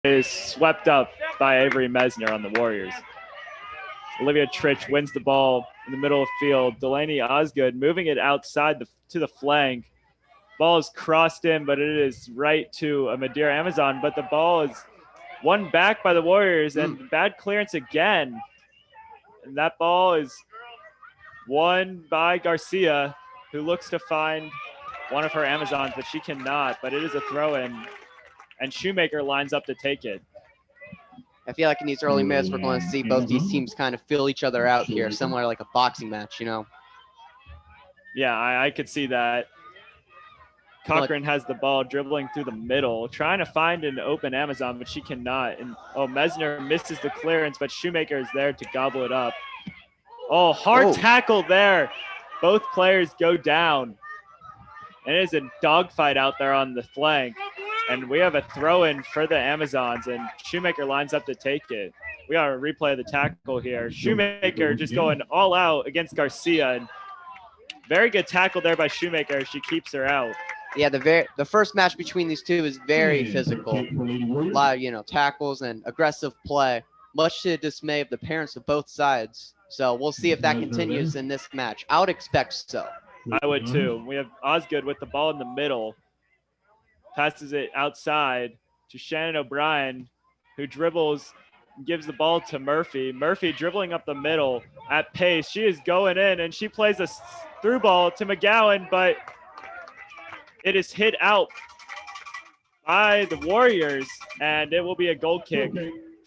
is swept up by Avery Mesner on the Warriors. Olivia Trich wins the ball in the middle of the field. Delaney Osgood moving it outside to the flank. Ball is crossed in, but it is right to a Madeira Amazon. But the ball is won back by the Warriors, and bad clearance again. And that ball is won by Garcia, who looks to find one of her Amazons, but she cannot. But it is a throw-in, and Shoemaker lines up to take it. I feel like in these early minutes, we're going to see both these teams kind of fill each other out here, similar like a boxing match, you know? Yeah, I could see that. Cochran has the ball dribbling through the middle, trying to find an open Amazon, but she cannot. And Mesner misses the clearance, but Shoemaker is there to gobble it up. Oh, hard tackle there. Both players go down. And it is a dogfight out there on the flank. And we have a throw-in for the Amazons, and Shoemaker lines up to take it. We got to replay the tackle here. Shoemaker just going all out against Garcia. And very good tackle there by Shoemaker. She keeps her out. Yeah, the first match between these two is very physical. A lot of, tackles and aggressive play, much to the dismay of the parents of both sides. So we'll see if that continues in this match. I would expect so. I would too. We have Osgood with the ball in the middle. Passes it outside to Shannon O'Brien, who dribbles and gives the ball to Murphy. Murphy dribbling up the middle at pace. She is going in, and she plays a through ball to McGowan, but it is hit out by the Warriors, and it will be a goal kick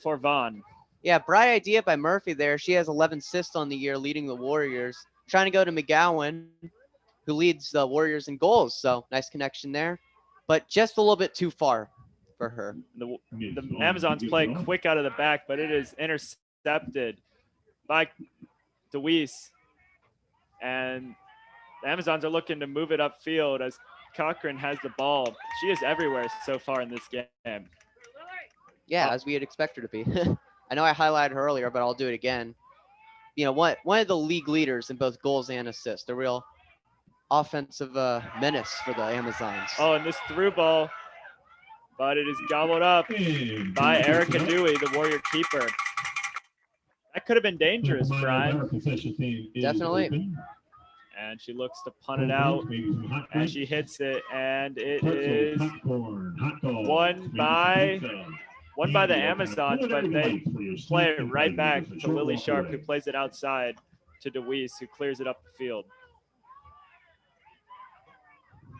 for Vaughn. Yeah, bright idea by Murphy there. She has 11 assists on the year, leading the Warriors. Trying to go to McGowan, who leads the Warriors in goals. So nice connection there, but just a little bit too far for her. The Amazons play quick out of the back, but it is intercepted by DeWeese. And the Amazons are looking to move it upfield as Cochran has the ball. She is everywhere so far in this game. Yeah, as we would expect her to be. I know I highlighted her earlier, but I'll do it again. One of the league leaders in both goals and assists. A real offensive menace for the Amazons. Oh, and this through ball, but it is gobbled up by Erica Dewey, the Warrior keeper. That could have been dangerous, Brian. Definitely. And she looks to punt it out, and she hits it, and it is won by the Amazons, but they play it right back to Lily Sharp, who plays it outside to DeWeese, who clears it up the field.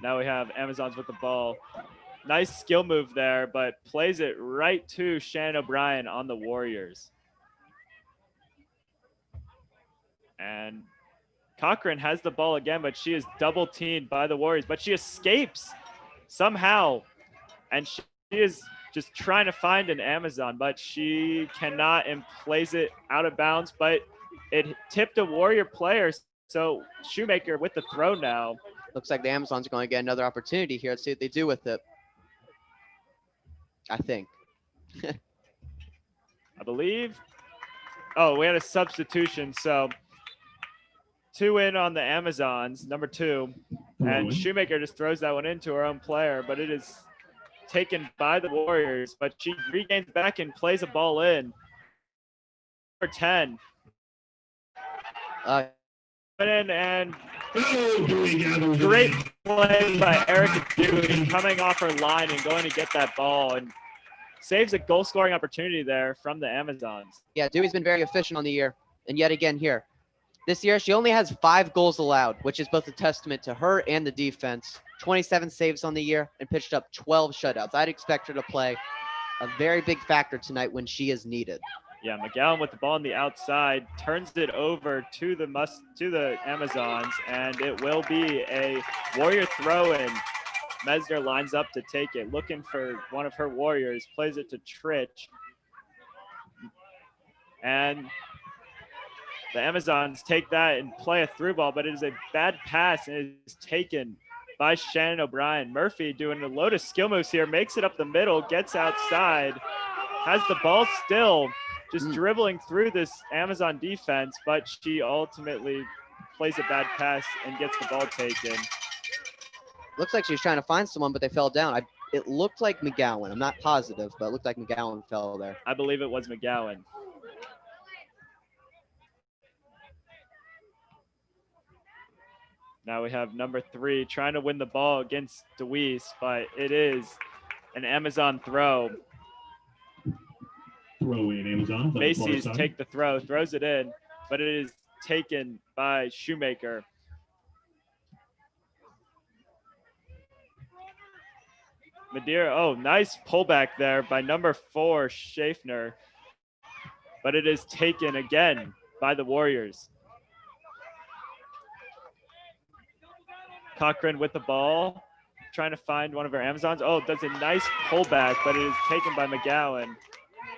Now we have Amazons with the ball. Nice skill move there, but plays it right to Shannon O'Brien on the Warriors. And Cochran has the ball again, but she is double teamed by the Warriors, but she escapes somehow. And she is just trying to find an Amazon, but she cannot, and plays it out of bounds, but it tipped a Warrior player. So Shoemaker with the throw now. Looks like the Amazons are going to get another opportunity here. Let's see what they do with it. I think. I believe. Oh, we had a substitution. So 2 in on the Amazons, number 2. And Shoemaker just throws that one into her own player, but it is taken by the Warriors. But she regains back and plays a ball in. Number 10. And great play by Erica Dewey coming off her line and going to get that ball, and saves a goal scoring opportunity there from the Amazons. Yeah, Dewey's been very efficient on the year, and yet again here. This year, she only has 5 goals allowed, which is both a testament to her and the defense. 27 saves on the year and pitched up 12 shutouts. I'd expect her to play a very big factor tonight when she is needed. Yeah, McGowan with the ball on the outside, turns it over to the Amazons, and it will be a Warrior throw-in. Mesner lines up to take it, looking for one of her Warriors, plays it to Trich. And the Amazons take that and play a through ball, but it is a bad pass, and it is taken by Shannon O'Brien. Murphy doing a load of skill moves here, makes it up the middle, gets outside, has the ball still, just dribbling through this Amazon defense, but she ultimately plays a bad pass and gets the ball taken. Looks like she was trying to find someone, but they fell down. It looked like McGowan. I'm not positive, but it looked like McGowan fell there. I believe it was McGowan. Now we have number 3 trying to win the ball against Deweese, but it is an Amazon throw. Throw in Amazon. Macy's take the throw, throws it in, but it is taken by Shoemaker. Madeira, oh, nice pullback there by number 4, Schaffner, but it is taken again by the Warriors. Cochran with the ball, trying to find one of our Amazons. Oh, does a nice pullback, but it is taken by McGowan,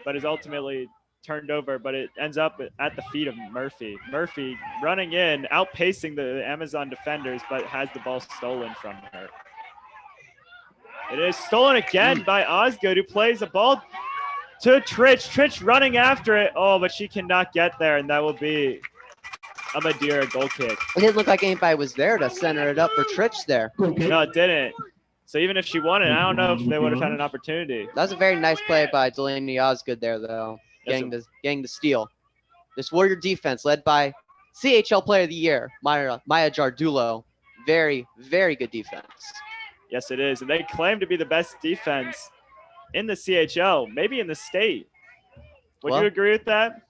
but is ultimately turned over, but it ends up at the feet of Murphy. Murphy running in, outpacing the Amazon defenders, but has the ball stolen from her. It is stolen again by Osgood, who plays the ball to Tritch. Tritch running after it. Oh, but she cannot get there, and that will be a Madeira goal kick. It didn't look like anybody was there to center it up for Tritch there. No, it didn't. So even if she won it, I don't know if they would have had an opportunity. That was a very nice play by Delaney Osgood there, though, getting the steal. This Warrior defense led by CHL Player of the Year, Maya Jardulo. Very, very good defense. Yes, it is. And they claim to be the best defense in the CHL, maybe in the state. Would you agree with that?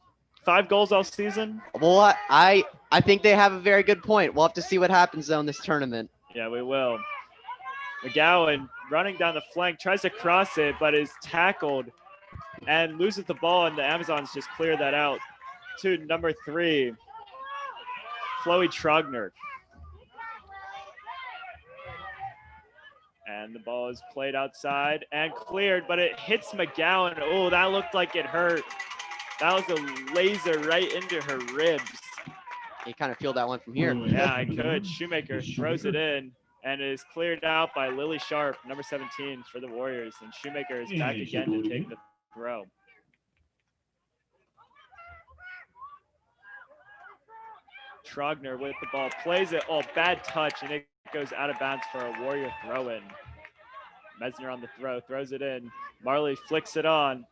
5 goals all season? Well, I think they have a very good point. We'll have to see what happens, though, in this tournament. Yeah, we will. McGowan running down the flank, tries to cross it, but is tackled and loses the ball, and the Amazons just clear that out to number 3, Chloe Trogner. And the ball is played outside and cleared, but it hits McGowan. Oh, that looked like it hurt. That was a laser right into her ribs. You kind of feel that one from here. Yeah, I could. Shoemaker throws it in and is cleared out by Lily Sharp, number 17 for the Warriors. And Shoemaker is back again to take the throw. Trogner with the ball, plays it. Oh, bad touch, and it goes out of bounds for a Warrior throw-in. Mesner on the throw, throws it in. Marley flicks it on.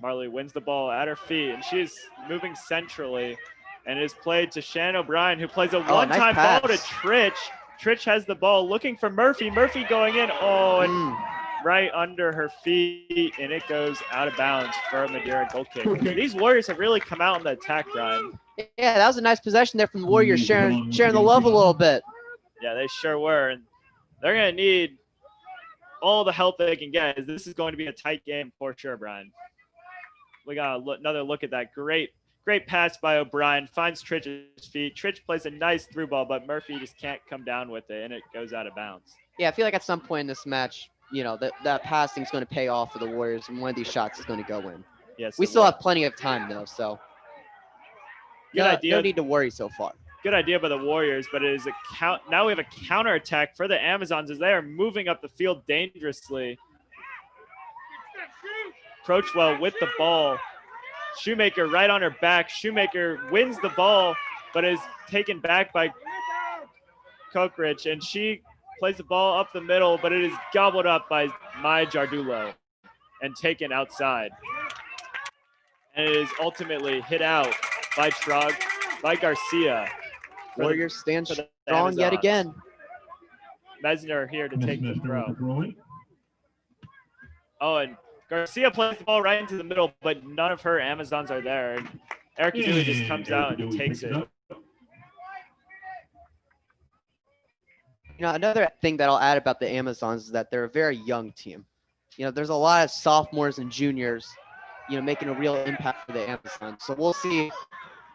Marley wins the ball at her feet, and she's moving centrally, and is played to Shannon O'Brien, who plays a one-time ball to Tritch. Tritch has the ball, looking for Murphy. Murphy going in. Oh, and right under her feet, and it goes out of bounds for a Madeira goal kick. These Warriors have really come out on the attack, Brian. Yeah, that was a nice possession there from the Warriors, sharing the love a little bit. Yeah, they sure were. And they're going to need all the help they can get, as this is going to be a tight game for sure, Brian. We got another look at that. Great pass by O'Brien. Finds Tritch's feet. Tritch plays a nice through ball, but Murphy just can't come down with it, and it goes out of bounds. Yeah, I feel like at some point in this match, you know, that passing is going to pay off for the Warriors, and one of these shots is going to go in. Yes, we still have plenty of time, though, so good idea. No need to worry so far. Good idea by the Warriors, but it is a count. Now we have a counterattack for the Amazons as they are moving up the field dangerously. Croachwell with the ball. Shoemaker right on her back. Shoemaker wins the ball, but is taken back by Cockridge, and she plays the ball up the middle, but it is gobbled up by Maya Jardulo and taken outside. And it is ultimately hit out by Garcia. Warriors stand strong yet again. Mesner here to take the throw. Oh, and Garcia plays the ball right into the middle, but none of her Amazons are there. And Erica Dewey just comes out and takes it. You know, another thing that I'll add about the Amazons is that they're a very young team. You know, there's a lot of sophomores and juniors, you know, making a real impact for the Amazons. So we'll see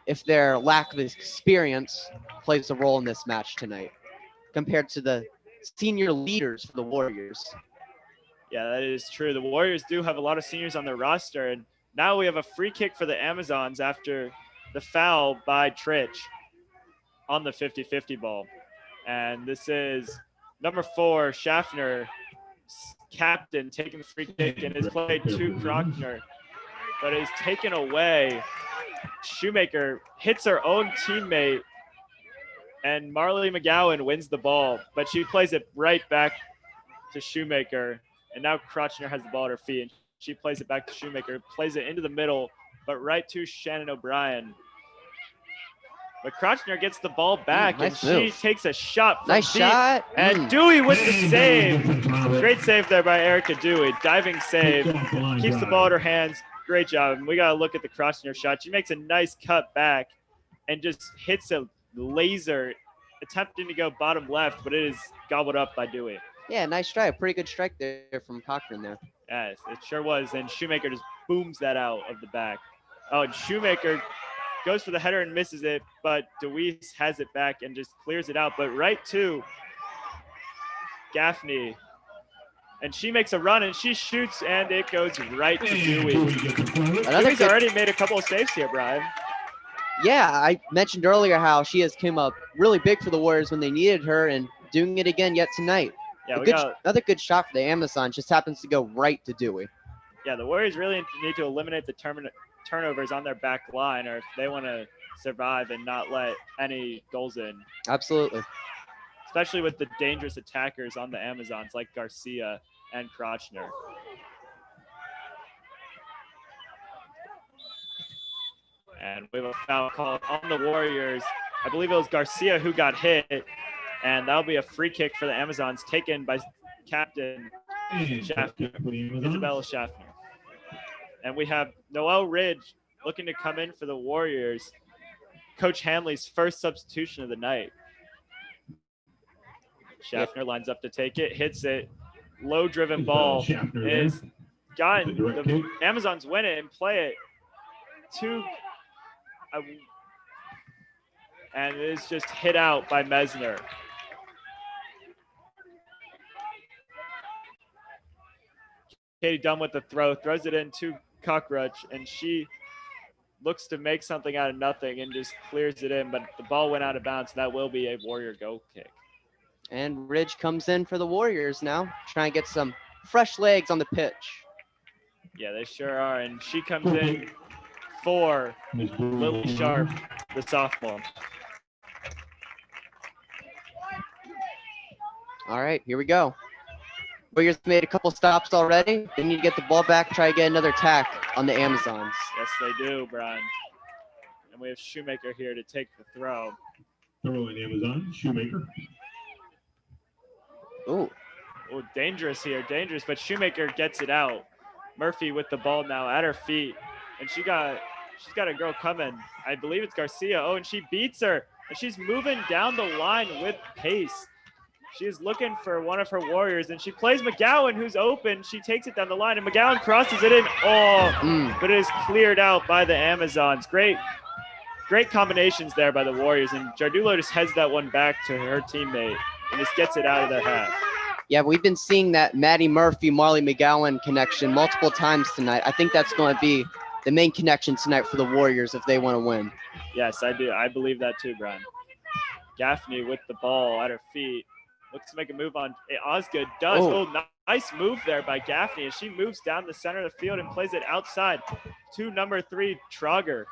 if their lack of experience plays a role in this match tonight compared to the senior leaders for the Warriors. Yeah, that is true. The Warriors do have a lot of seniors on their roster, and now we have a free kick for the Amazons after the foul by Tritch on the 50-50 ball. And this is number 4, Schaffner, captain, taking the free kick, and is played to Krochner, but is taken away. Shoemaker hits her own teammate, and Marley McGowan wins the ball, but she plays it right back to Shoemaker, and now Crotchner has the ball at her feet, and she plays it back to Shoemaker, plays it into the middle, but right to Shannon O'Brien. But Crotchner gets the ball back, nice and move. she takes a shot from Nice deep. shot. And Dewey with the save. Great save there by Erica Dewey. Diving save. Keeps the ball in her hands. Great job. And we got to look at the Crotchner shot. She makes a nice cut back and just hits a laser, attempting to go bottom left, but it is gobbled up by Dewey. Yeah, nice strike. Pretty good strike there from Cochran there. Yes, it sure was. And Shoemaker just booms that out of the back. Oh, and Shoemaker goes for the header and misses it, but Deweese has it back and just clears it out. But right to Gaffney. And she makes a run and she shoots and it goes right to Dewey. Dewey's already made a couple of saves here, Brian. Yeah, I mentioned earlier how she has come up really big for the Warriors when they needed her and doing it again yet tonight. Yeah, another good shot for the Amazon, just happens to go right to Dewey. Yeah, the Warriors really need to eliminate the turnovers on their back line, or if they want to survive and not let any goals in. Absolutely. Especially with the dangerous attackers on the Amazons like Garcia and Crotchner. And we have a foul call on the Warriors. I believe it was Garcia who got hit, and that'll be a free kick for the Amazons taken by Captain Schaffner, Isabella Schaffner. And we have Noelle Ridge looking to come in for the Warriors. Coach Hanley's first substitution of the night. Schaffner lines up to take it, hits it. Low-driven ball is gotten. The Amazons win it and play it to, and it is just hit out by Mesner. Katie Dunn with the throw, throws it in to Cockroach, and she looks to make something out of nothing and just clears it in, but the ball went out of bounds. That will be a Warrior goal kick. And Ridge comes in for the Warriors now, trying to get some fresh legs on the pitch. Yeah, they sure are, and she comes in for Lily Sharp, the sophomore. All right, here we go. Warriors made a couple stops already. They need to get the ball back, try to get another attack on the Amazons. Yes, they do, Brian. And we have Shoemaker here to take the throw. Throwing Amazon, Shoemaker. Ooh. Oh, dangerous here, dangerous, but Shoemaker gets it out. Murphy with the ball now at her feet, and she's got a girl coming. I believe it's Garcia. Oh, and she beats her, and she's moving down the line with pace. She is looking for one of her Warriors, and she plays McGowan, who's open. She takes it down the line, and McGowan crosses it in. Oh, but it is cleared out by the Amazons. Great combinations there by the Warriors, and Jardulo just heads that one back to her teammate and just gets it out of their half. Yeah, we've been seeing that Maddie Murphy, Marley McGowan connection multiple times tonight. I think that's going to be the main connection tonight for the Warriors if they want to win. Yes, I do. I believe that too, Brian. Gaffney with the ball at her feet. Looks to make a move on Osgood. Does. Oh, nice move there by Gaffney. And she moves down the center of the field and plays it outside to number 3, Trogger.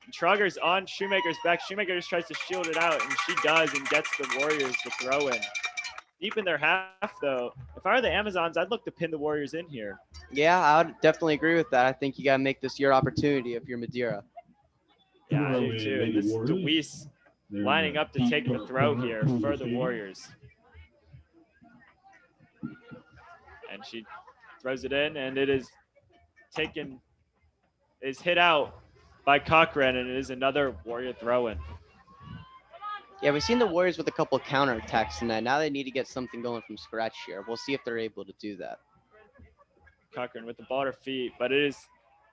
And Trogger's on Shoemaker's back. Shoemaker just tries to shield it out, and she does and gets the Warriors the throw in. Deep in their half, though. If I were the Amazons, I'd look to pin the Warriors in here. Yeah, I would definitely agree with that. I think you got to make this your opportunity if you're Madeira. Yeah, I do too. And this is Deweese lining up to take the throw here for the Warriors. And she throws it in, and it is hit out by Cochran, and it is another Warrior throw-in. Yeah, we've seen the Warriors with a couple of counterattacks tonight. Now they need to get something going from scratch here. We'll see if they're able to do that. Cochran with the ball at her feet, but it is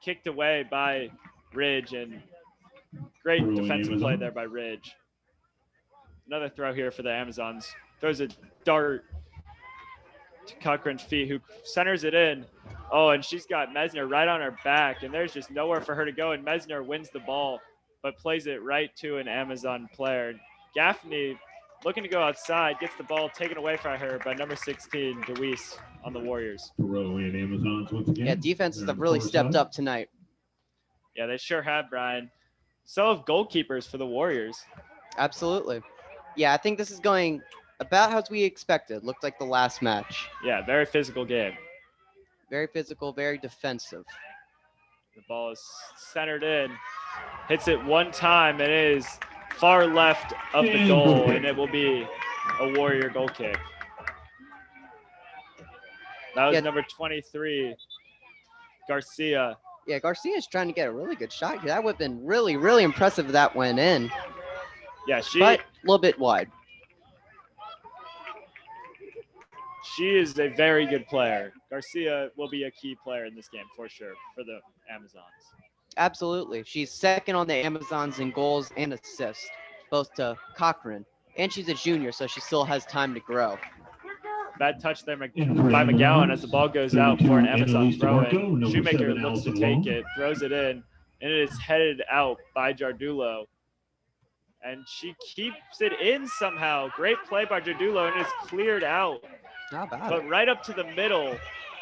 kicked away by Ridge, and great defensive play there by Ridge. Another throw here for the Amazons. Throws a dart to Cochran's feet, who centers it in. Oh, and she's got Mesner right on her back, and there's just nowhere for her to go, and Mesner wins the ball, but plays it right to an Amazon player. Gaffney, looking to go outside, gets the ball taken away from her by number 16, Deweese, on the Warriors. Throwing Amazons once again. Yeah, defenses have really stepped up tonight. Yeah, they sure have, Brian. So have goalkeepers for the Warriors. Absolutely. Yeah, I think this is going About as we expected. Looked like the last match. Yeah, very physical game. Very physical, very defensive. The ball is centered in. Hits it one time and it is far left of the goal, and it will be a Warrior goal kick. That was number 23, Garcia. Yeah, Garcia's trying to get a really good shot here. That would have been really, really impressive if that went in. Yeah, but a little bit wide. She is a very good player. Garcia will be a key player in this game for sure for the Amazons. Absolutely. She's second on the Amazons in goals and assists, both to Cochran. And she's a junior, so she still has time to grow. Bad touch there by McGowan as the ball goes out for an Amazon throw-in. Shoemaker looks to take it, throws it in, and it is headed out by Jardulo. And she keeps it in somehow. Great play by Jardulo, and it's cleared out. Not bad. But right up to the middle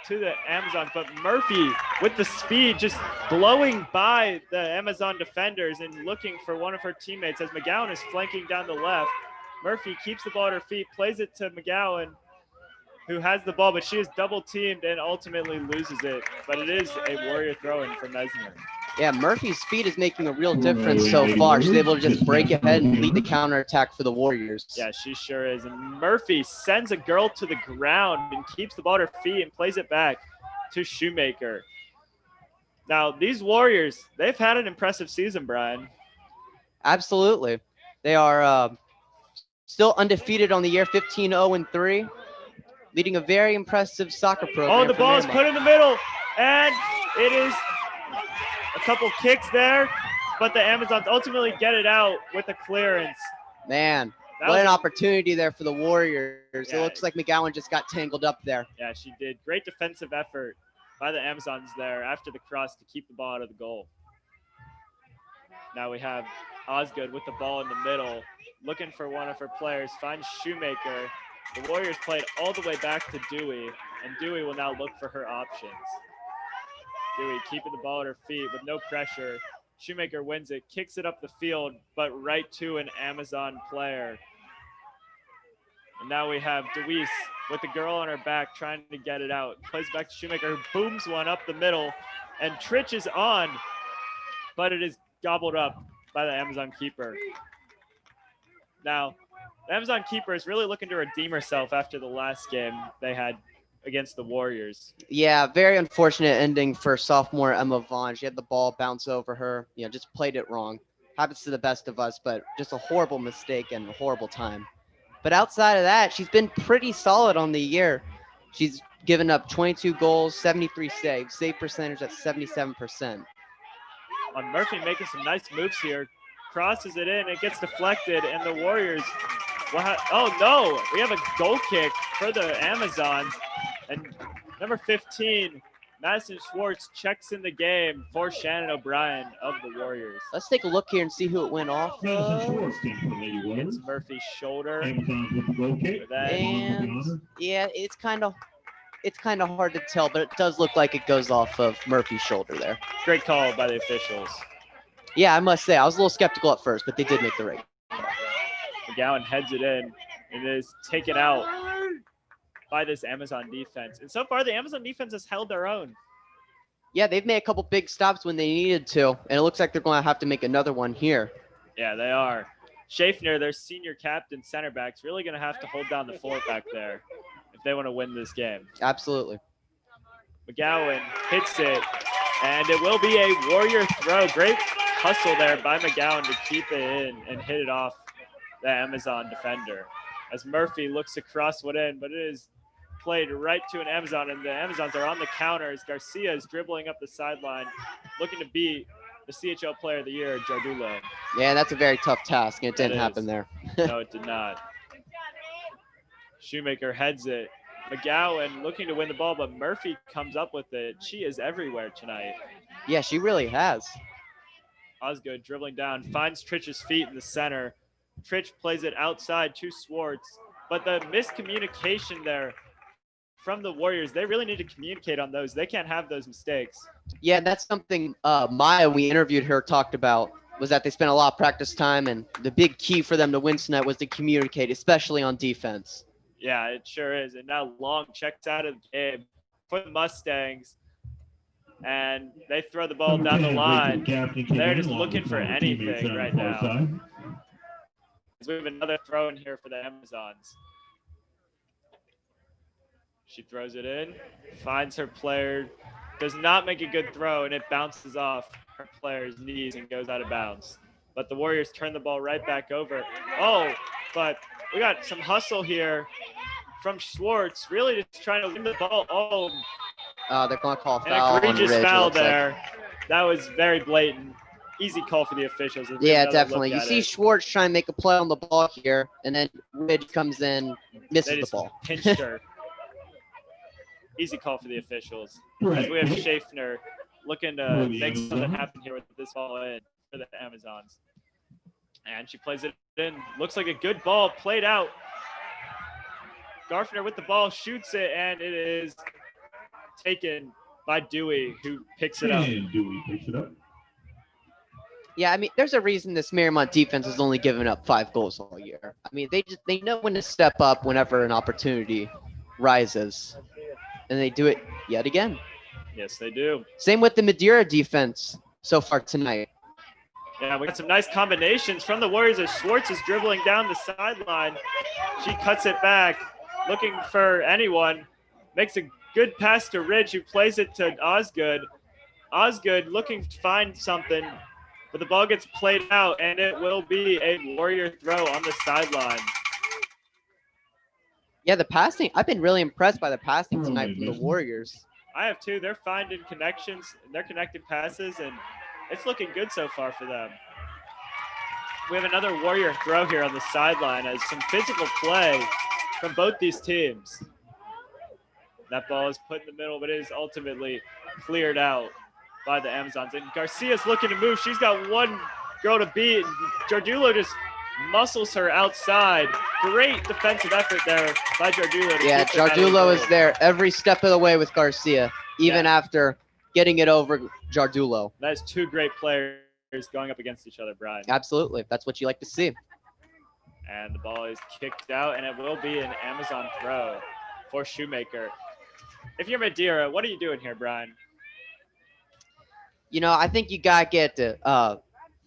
to the Amazons. But Murphy with the speed just blowing by the Amazon defenders and looking for one of her teammates as McGowan is flanking down the left. Murphy keeps the ball at her feet, plays it to McGowan, who has the ball, but she is double teamed and ultimately loses it. But it is a Warrior throw-in for Mesner. Yeah, Murphy's speed is making a real difference so far. She's able to just break ahead and lead the counterattack for the Warriors. Yeah, she sure is. And Murphy sends a girl to the ground and keeps the ball at her feet and plays it back to Shoemaker. Now, these Warriors, they've had an impressive season, Brian. Absolutely. They are still undefeated on the year, 15-0-3, leading a very impressive soccer program. Oh, the ball is put in the middle, and it is a couple kicks there, but the Amazons ultimately get it out with a clearance. Man, what an opportunity there for the Warriors. Yeah. It looks like McGowan just got tangled up there. Yeah, she did. Great defensive effort by the Amazons there after the cross to keep the ball out of the goal. Now we have Osgood with the ball in the middle, looking for one of her players, finds Shoemaker. The Warriors played all the way back to Dewey, and Dewey will now look for her options. Dewey keeping the ball at her feet with no pressure. Shoemaker wins it, kicks it up the field, but right to an Amazon player. And now we have Deweese with the girl on her back trying to get it out. Plays back to Shoemaker, who booms one up the middle, and Trich is on, but it is gobbled up by the Amazon keeper. Now, the Amazon keeper is really looking to redeem herself after the last game they had against the Warriors. Yeah, very unfortunate ending for sophomore Emma Vaughn. She had the ball bounce over her, just played it wrong. Happens to the best of us, but just a horrible mistake and a horrible time. But outside of that, she's been pretty solid on the year. She's given up 22 goals, 73 saves, save percentage at 77%. On Murphy making some nice moves here. Crosses it in, it gets deflected, and the Warriors, oh no, we have a goal kick for the Amazons. And number 15, Madison Schwartz checks in the game for Shannon O'Brien of the Warriors. Let's take a look here and see who it went off. It's Murphy's shoulder. And yeah, it's kind of hard to tell, but it does look like it goes off of Murphy's shoulder there. Great call by the officials. Yeah, I must say, I was a little skeptical at first, but they did make the right call. McGowan heads it in and it is taken out by this Amazon defense. And so far, the Amazon defense has held their own. Yeah, they've made a couple big stops when they needed to, and it looks like they're going to have to make another one here. Yeah, they are. Schaffner, their senior captain center back, is really going to have to hold down the fort back there if they want to win this game. Absolutely. McGowan hits it, and it will be a Warrior throw. Great hustle there by McGowan to keep it in and hit it off the Amazon defender. As Murphy looks to cross one in, but it is played right to an Amazon, and the Amazons are on the counter as Garcia is dribbling up the sideline, looking to beat the CHL Player of the Year, Jardulo. Yeah, that's a very tough task, and it didn't happen there. No, it did not. Shoemaker heads it. McGowan looking to win the ball, but Murphy comes up with it. She is everywhere tonight. Yeah, she really has. Osgood dribbling down, finds Trich's feet in the center. Trich plays it outside to Schwartz, but the miscommunication there from the Warriors, they really need to communicate on those. They can't have those mistakes. Yeah, that's something Maya, we interviewed her, talked about was that they spent a lot of practice time, and the big key for them to win tonight was to communicate, especially on defense. Yeah, it sure is. And now Long checks out of the game for the Mustangs, and they throw the ball down the line. They're just looking for anything right now. We have another throw in here for the Amazons. She throws it in, finds her player, does not make a good throw, and it bounces off her player's knees and goes out of bounds. But the Warriors turn the ball right back over. Oh, but we got some hustle here from Schwartz, really just trying to win the ball. Oh, they're going to call a foul. An egregious foul there. That was very blatant. Easy call for the officials. Yeah, definitely. You see Schwartz trying to make a play on the ball here, and then Ridge comes in, misses the ball. Pinched her. Easy call for the officials. As we have Schaffner looking to make something happen here with this ball in for the Amazons. And she plays it in. Looks like a good ball played out. Garfner with the ball, shoots it, and it is taken by Dewey, who picks it up. And Dewey picks it up. Yeah, I mean, there's a reason this Mariemont defense has only given up 5 goals all year. I mean, they know when to step up whenever an opportunity rises, and they do it yet again. Yes, they do. Same with the Madeira defense so far tonight. Yeah, we got some nice combinations from the Warriors as Schwartz is dribbling down the sideline. She cuts it back, looking for anyone, makes a good pass to Ridge, who plays it to Osgood. Osgood looking to find something, but the ball gets played out, and it will be a Warrior throw on the sideline. Yeah, the passing, I've been really impressed by the passing tonight from the Warriors. I have too. They're finding connections, they're connecting passes, and it's looking good so far for them. We have another Warrior throw here on the sideline as some physical play from both these teams. That ball is put in the middle, but it is ultimately cleared out by the Amazons. And Garcia's looking to move. She's got one girl to beat. Jardulo just muscles her outside. Great defensive effort there by Jardulo. Yeah, Jardulo is there every step of the way with Garcia, even after getting it over Jardulo. That's 2 great players going up against each other, Brian. Absolutely. That's what you like to see. And the ball is kicked out, and it will be an Amazon throw for Shoemaker. If you're Madeira, what are you doing here, Brian? You know, I think you gotta get to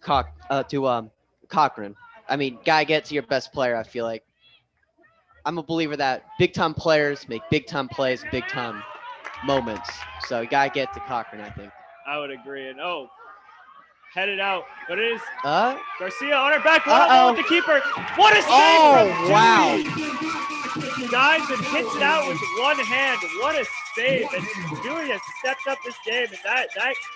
Cochran. I mean, gotta get to your best player. I feel like I'm a believer that big-time players make big-time plays, big-time moments. So you gotta get to Cochran, I think. I would agree. And headed out, but it is Garcia on her back. With the keeper. What a save from wow! Dives and hits it out with one hand. What a save! And Dewey has stepped up this game, and that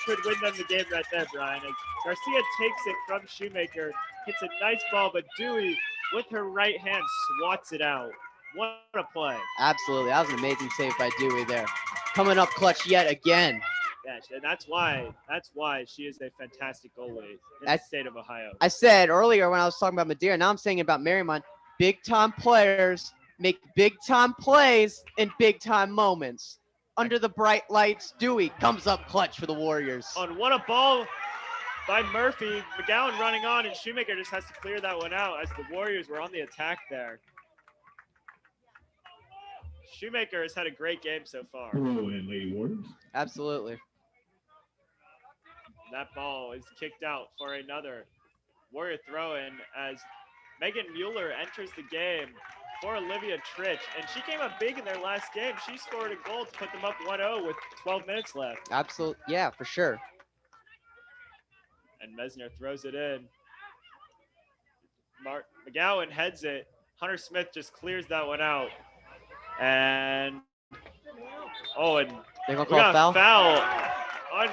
could win them the game right there, Brian. As Garcia takes it from Shoemaker, hits a nice ball, but Dewey with her right hand swats it out. What a play! Absolutely, that was an amazing save by Dewey there. Coming up clutch yet again. Yeah, and that's why she is a fantastic goalie in the state of Ohio. I said earlier when I was talking about Madeira, now I'm saying about Mariemont, big-time players make big-time plays in big-time moments. Under the bright lights, Dewey comes up clutch for the Warriors. What a ball by Murphy. McGowan running on, and Shoemaker just has to clear that one out as the Warriors were on the attack there. Shoemaker has had a great game so far. And Lady Warriors. Absolutely. That ball is kicked out for another Warrior throw-in as Megan Mueller enters the game for Olivia Trich. And she came up big in their last game. She scored a goal to put them up 1-0 with 12 minutes left. Absolutely. Yeah, for sure. And Mesner throws it in. McGowan heads it. Hunter Smith just clears that one out. And and they're gonna call foul on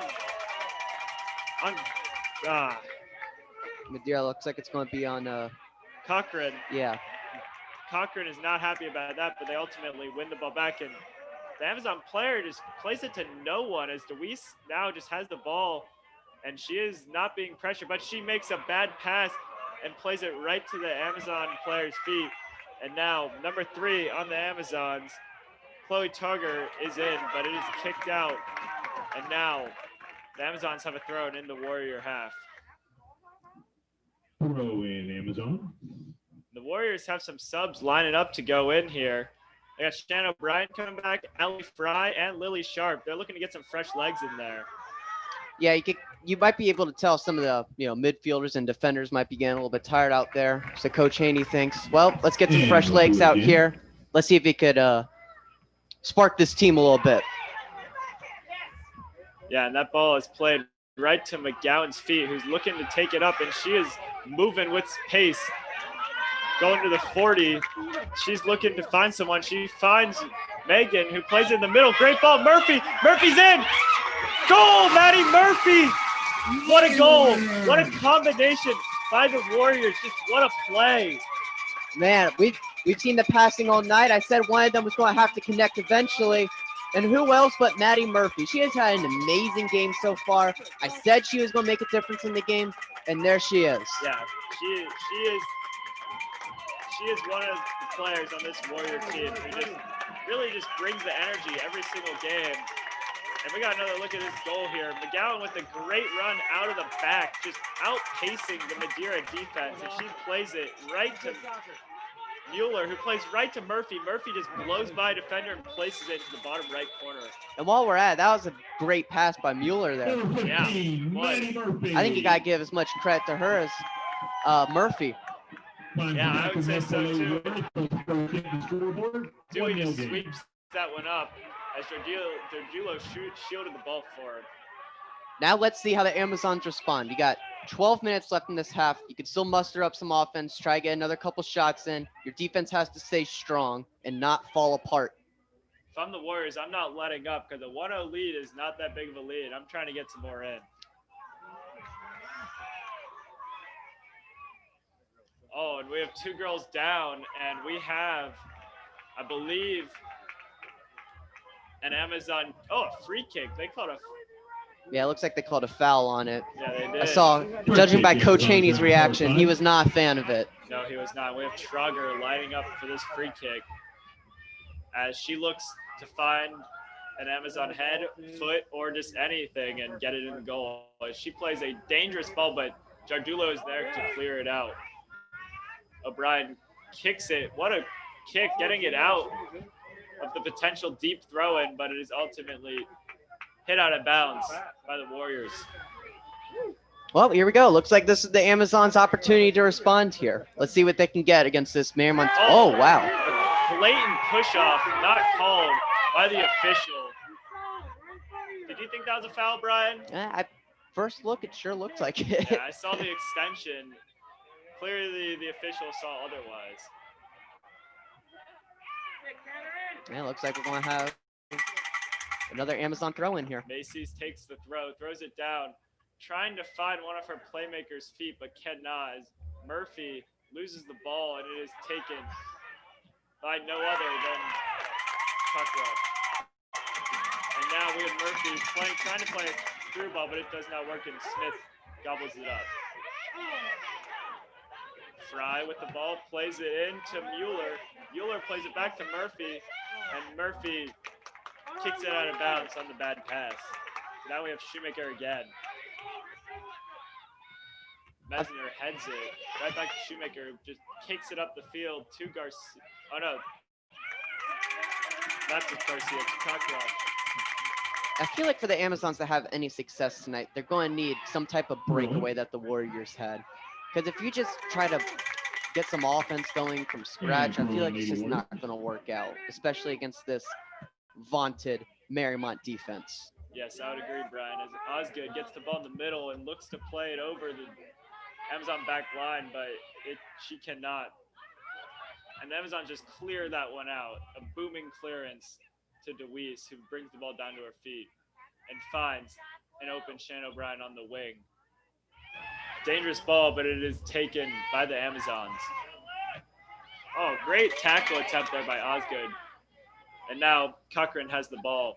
Madeira. Looks like it's going to be on Cochran. Yeah. Cochran is not happy about that, but they ultimately win the ball back, and the Amazon player just plays it to no one as Deweese now just has the ball, and she is not being pressured, but she makes a bad pass and plays it right to the Amazon player's feet. And now, number 3 on the Amazons, Chloe Tugger is in, but it is kicked out. And now, the Amazons have a throw in the Warrior half. Throw in Amazon. The Warriors have some subs lining up to go in here. They got Shannon O'Brien coming back, Ellie Fry, and Lily Sharp. They're looking to get some fresh legs in there. Yeah, you might be able to tell some of the midfielders and defenders might be getting a little bit tired out there. So Coach Haney thinks, well, let's get some Yeah, fresh we'll legs do it out again. here. Let's see if he could spark this team a little bit. Yeah, and that ball is played right to McGowan's feet, who's looking to take it up, and she is moving with pace. Going to the 40. She's looking to find someone. She finds Megan, who plays in the middle. Great ball, Murphy. Murphy's in. Goal, Maddie Murphy. What a goal. What a combination by the Warriors. Just what a play. Man, we've seen the passing all night. I said one of them was going to have to connect eventually. And who else but Maddie Murphy? She has had an amazing game so far. I said she was going to make a difference in the game, and there she is. Yeah, she is one of the players on this Warrior team who just really just brings the energy every single game. And we got another look at this goal here. McGowan with a great run out of the back, just outpacing the Madeira defense. And she plays it right to Mueller, who plays right to Murphy. Murphy just blows by a defender and places it to the bottom right corner. And while we're at it, that was a great pass by Mueller there. Yeah, Maddie Murphy. I think you got to give as much credit to her as Murphy. Yeah, I would say so too. Scoreboard. Dewey 1-0 just game. sweeps that one up as Jordulo shielded the ball for him. Now let's see how the Amazons respond. You got 12 minutes left in this half. You can still muster up some offense, try to get another couple shots in. Your defense has to stay strong and not fall apart. If I'm the Warriors, I'm not letting up because a 1-0 lead is not that big of a lead. I'm trying to get some more in. Oh, and we have two girls down, and we have, I believe, an Amazon. Oh, a free kick. They called a. Yeah, it looks like they called a foul on it. Yeah, they did. I saw, judging by Coach Haney's reaction, he was not a fan of it. No, he was not. We have Trugger lining up for this free kick as she looks to find an Amazon head, foot, or just anything and get it in the goal. She plays a dangerous ball, but Jordulo is there to clear it out. O'Brien kicks it. What a kick, getting it out of the potential deep throw-in, but it is ultimately hit out of bounds by the Warriors. Well, here we go. Looks like this is the Amazons' opportunity to respond here. Let's see what they can get against this Mariemont. Oh, wow. A blatant push-off, not called by the official. Did you think that was a foul, Brian? At first look, it sure looks like it. Yeah, I saw the extension. Clearly, the official saw otherwise. Yeah, looks like we're going to have another Amazon throw in here. Macy's takes the throw, throws it down, trying to find one of her playmakers' feet, but cannot. As Murphy loses the ball, and it is taken by no other than Tuckrup. And now we have Murphy trying to play a through ball, but it does not work, and Smith gobbles it up. Fry with the ball, plays it in to Mueller. Mueller plays it back to Murphy, and Murphy kicks it out of bounds on the bad pass. Now we have Shoemaker again. Mesner heads it right back to Shoemaker, just kicks it up the field to Garcia. Oh no, not to Garcia, to Cockroach. I feel like for the Amazons to have any success tonight, they're going to need some type of breakaway that the Warriors had. Because if you just try to get some offense going from scratch, I feel like it's just not going to work out, especially against this vaunted Mariemont defense. Yes, I would agree, Brian. As Osgood gets the ball in the middle and looks to play it over the Amazon back line, but she cannot. And the Amazon just clear that one out. A booming clearance to DeWeese, who brings the ball down to her feet and finds an open Shannon O'Brien on the wing. Dangerous ball, but it is taken by the Amazons. Oh, great tackle attempt there by Osgood. And now Cochran has the ball.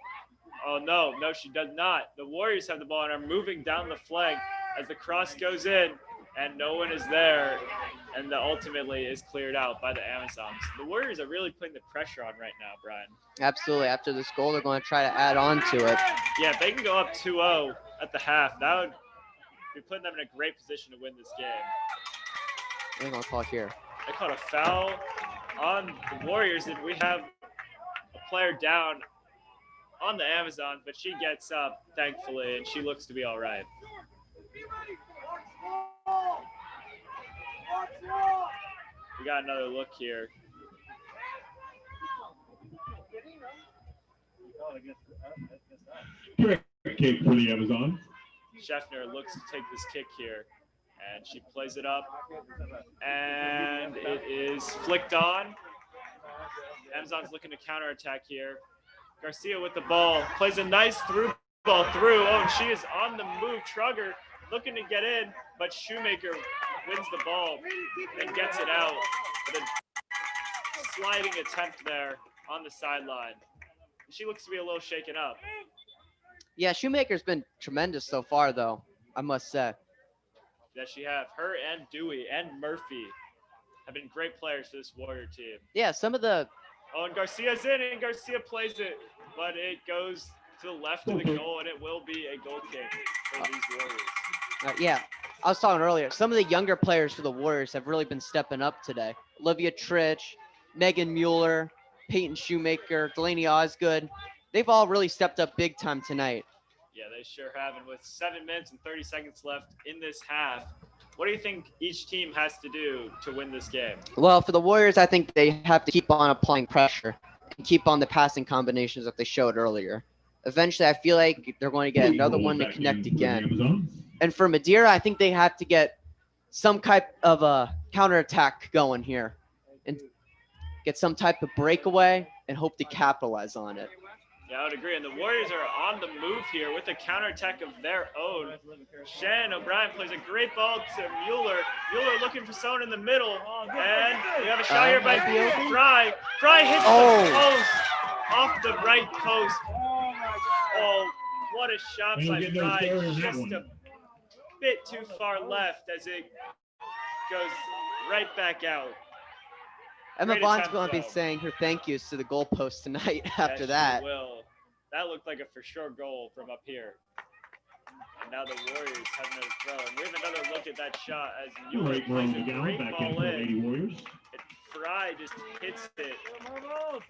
Oh, no, she does not. The Warriors have the ball and are moving down the flank as the cross goes in, and no one is there, and ultimately is cleared out by the Amazons. The Warriors are really putting the pressure on right now, Brian. Absolutely. After this goal, they're going to try to add on to it. Yeah, if they can go up 2-0 at the half, that would be putting them in a great position to win this game. Hang on, call here. They caught a foul on the Warriors, and we have a player down on the Amazons, but she gets up, thankfully, and she looks to be all right. We got another look here. Great kick for the Amazons. Scheffner looks to take this kick here, and she plays it up, and it is flicked on. Amazon's looking to counterattack here. Garcia with the ball, plays a nice through ball through. Oh, and she is on the move. Trugger looking to get in, but Shoemaker wins the ball and gets it out with a sliding attempt there on the sideline. She looks to be a little shaken up. Yeah, Shoemaker's been tremendous so far, though, I must say. That she have. Her and Dewey and Murphy have been great players for this Warrior team. Yeah, some of the Oh, and Garcia's in, and Garcia plays it, but it goes to the left of the goal, and it will be a goal kick for these Warriors. yeah, I was talking earlier. Some of the younger players for the Warriors have really been stepping up today. Olivia Tritch, Megan Mueller, Peyton Shoemaker, Delaney Osgood. They've all really stepped up big time tonight. Yeah, they sure have. And with 7 minutes and 30 seconds left in this half, what do you think each team has to do to win this game? Well, for the Warriors, I think they have to keep on applying pressure and keep on the passing combinations that they showed earlier. Eventually, I feel like they're going to get another one to connect again. And for Madeira, I think they have to get some type of a counterattack going here and get some type of breakaway and hope to capitalize on it. Yeah, I would agree. And the Warriors are on the move here with a counterattack of their own. Shannon O'Brien plays a great ball to Mueller. Mueller looking for someone in the middle. And we have a shot here by Fry. Fry hits the post off the right post. Oh, what a shot by Fry. Just a bit too far left as it goes right back out. Emma Bond's going to be saying her thank yous to the goalpost tonight after that. She will. That looked like a for sure goal from up here. And now the Warriors have another throw. And we have another look at that shot as Mueller plays a great ball in. And Fry just hits it.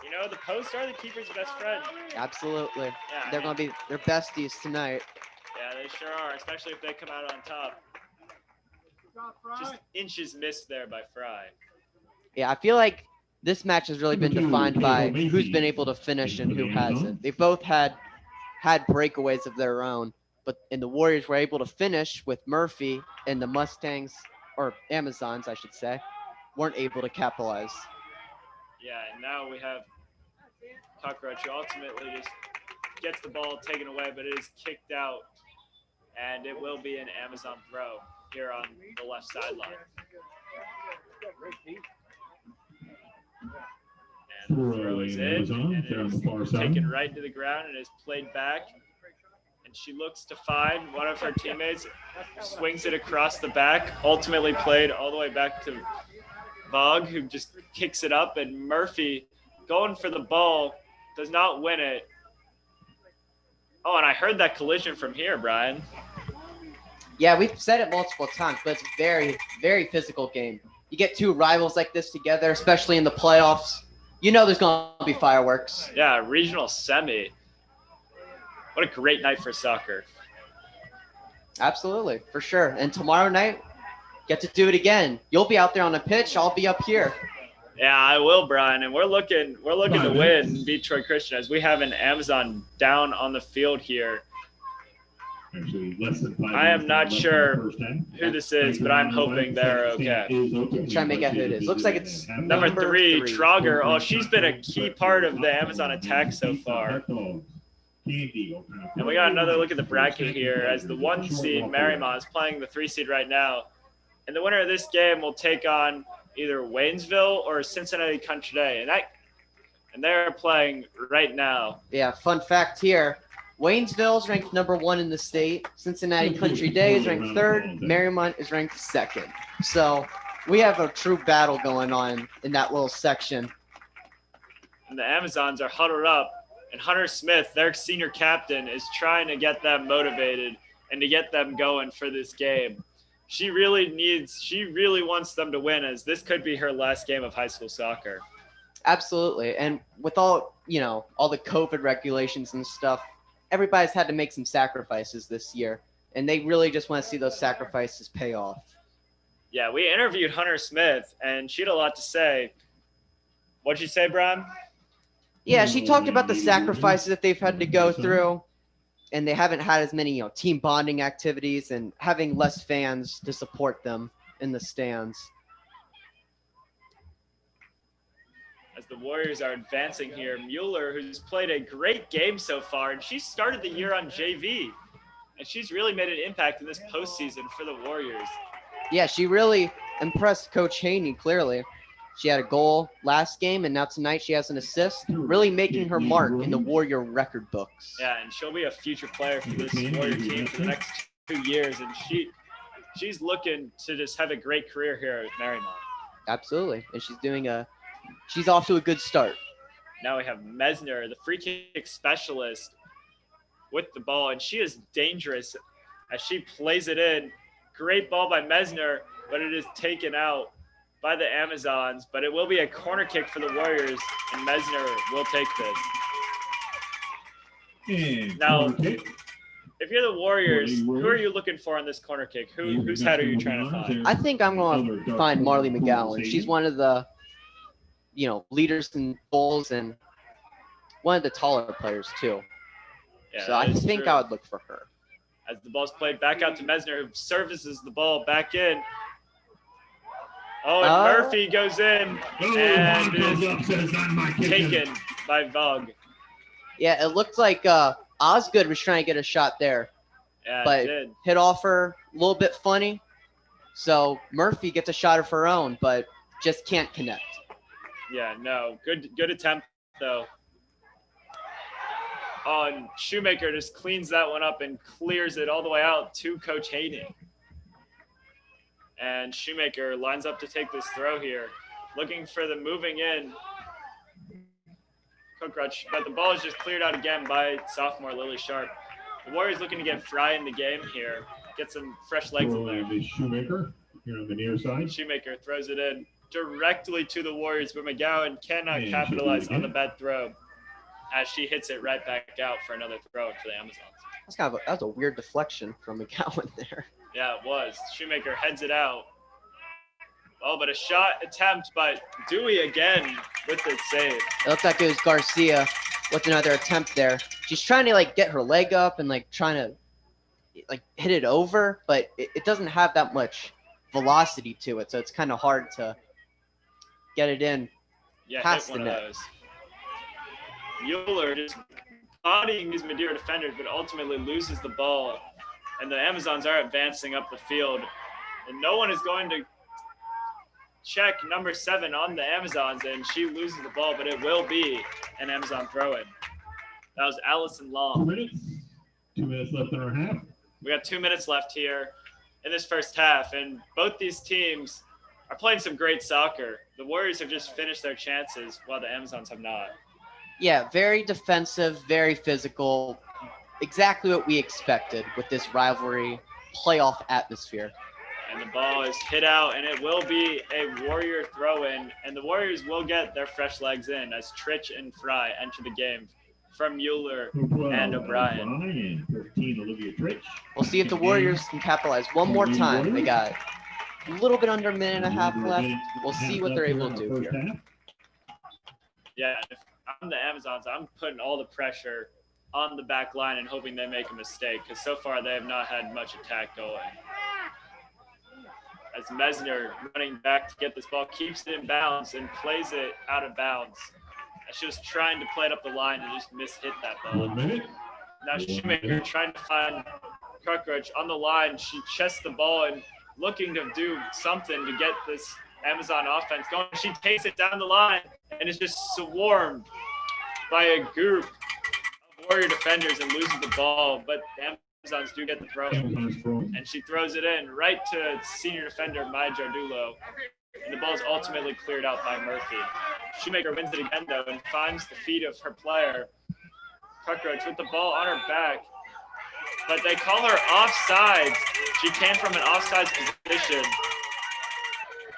You know, the posts are the keeper's best friend. Absolutely. Yeah, they're going to be their besties tonight. Yeah, they sure are, especially if they come out on top. Just inches missed there by Fry. Yeah, I feel like this match has really been defined by who's been able to finish and who hasn't. They both had breakaways of their own, and the Warriors were able to finish with Murphy, and the Mustangs, or Amazons, I should say, weren't able to capitalize. Yeah, and now we have Cockroach who ultimately just gets the ball taken away, but it is kicked out, and it will be an Amazon throw here on the left sideline. And the throw is in, and it is taken right to the ground and is played back. And she looks to find one of her teammates, swings it across the back, ultimately played all the way back to Vogue, who just kicks it up, and Murphy going for the ball, does not win it. Oh, and I heard that collision from here, Brian. Yeah, we've said it multiple times, but it's a very, very physical game. You get two rivals like this together, especially in the playoffs, you know there's going to be fireworks. Yeah, regional semi. What a great night for soccer. Absolutely, for sure. And tomorrow night, get to do it again. You'll be out there on the pitch. I'll be up here. Yeah, I will, Brian. And we're looking to win, beat Troy Christian, as we have an Amazon down on the field here. Actually, less than 5 I am not sure who half. this is, but I'm hoping they're okay. Try and make out who it is. Looks like it's Number 3, Trogger. Oh, she's been a key part of the Amazon attack so far. And we got another look at the bracket here as the 1 seed, Mariemont, is playing the 3 seed right now. And the winner of this game will take on either Waynesville or Cincinnati Country Day. And they're playing right now. Yeah, fun fact here. Waynesville's ranked number 1 in the state. Cincinnati Country Day is ranked 3rd. Mariemont is ranked 2nd. So we have a true battle going on in that little section. And the Amazons are huddled up. And Hunter Smith, their senior captain, is trying to get them motivated and to get them going for this game. she really wants them to win, as this could be her last game of high school soccer. Absolutely. And with all the COVID regulations and stuff, everybody's had to make some sacrifices this year, and they really just want to see those sacrifices pay off. Yeah, we interviewed Hunter Smith, and she had a lot to say. What'd you say, Brian? Yeah, she talked about the sacrifices that they've had to go through, and they haven't had as many, team bonding activities and having less fans to support them in the stands. As the Warriors are advancing here, Mueller, who's played a great game so far, and she started the year on JV, and she's really made an impact in this postseason for the Warriors. Yeah, she really impressed Coach Haney, clearly. She had a goal last game, and now tonight she has an assist, really making her mark in the Warrior record books. Yeah, and she'll be a future player for this Warrior team for the next 2 years, and she's looking to just have a great career here at Mariemont. Absolutely, and she's off to a good start. Now we have Mesner, the free kick specialist, with the ball, and she is dangerous as she plays it in. Great ball by Mesner, but it is taken out by the Amazons, but it will be a corner kick for the Warriors, and Mesner will take this. Now, if you're the Warriors, who are you looking for on this corner kick? Whose head are you trying to find? I think I'm going to find Marley McGowan. She's one of the, leaders in goals and one of the taller players too. Yeah, so I think I would look for her. As the ball's played back out to Mesner, who services the ball back in. Oh, and Murphy goes in and is taken by Vogue. Yeah, it looked like Osgood was trying to get a shot there. Yeah, but it did. Hit off her a little bit funny. So Murphy gets a shot of her own, but just can't connect. Yeah, no. Good attempt, though. Oh, and Shoemaker just cleans that one up and clears it all the way out to Coach Hayden. And Shoemaker lines up to take this throw here, looking for the moving in. Cockroach, but the ball is just cleared out again by sophomore Lily Sharp. The Warriors looking to get Fry in the game here, get some fresh legs in there. Shoemaker here on the near side. Shoemaker throws it in directly to the Warriors, but McGowan cannot capitalize on the bad throw as she hits it right back out for another throw for the Amazons. That was a weird deflection from McGowan there. Yeah, it was. Shoemaker heads it out. Oh, but a shot attempt, but Dewey again with the save. It looks like it was Garcia with another attempt there. She's trying to get her leg up and trying to hit it over, but it doesn't have that much velocity to it, so it's kind of hard to get it in past hit one the of net. those. Mueller just bodying these Madeira defenders, but ultimately loses the ball. And the Amazons are advancing up the field. And no one is going to check number 7 on the Amazons, and she loses the ball, but it will be an Amazon throw-in. That was Allison Long. 2 minutes. 2 minutes left in our half. We got 2 minutes left here in this first half, and both these teams are playing some great soccer. The Warriors have just finished their chances while the Amazons have not. Yeah, very defensive, very physical. Exactly what we expected with this rivalry playoff atmosphere. And the ball is hit out, and it will be a Warrior throw-in, and the Warriors will get their fresh legs in as Tritch and Fry enter the game from Mueller and O'Brien. 13, Olivia Tritch. We'll see if the Warriors can capitalize one more time. They got a little bit under a minute and a half left. We'll see what they're able to do here. Yeah, if I'm the Amazons, I'm putting all the pressure on the back line and hoping they make a mistake, because so far they have not had much attack going. As Mesner running back to get this ball, keeps it in bounds and plays it out of bounds. As she was trying to play it up the line and just mishit that ball. 1 minute. Now Shoemaker trying to find Cockroach on the line. She chests the ball and looking to do something to get this Amazon offense going. She takes it down the line and is just swarmed by a group of Warrior defenders and loses the ball, but the Amazons do get the throw. And she throws it in right to senior defender Maya Jardulo. And the ball is ultimately cleared out by Murphy. Shoemaker wins it again, though, and finds the feet of her player. Cockroach with the ball on her back. But they call her offside She came from an offside position.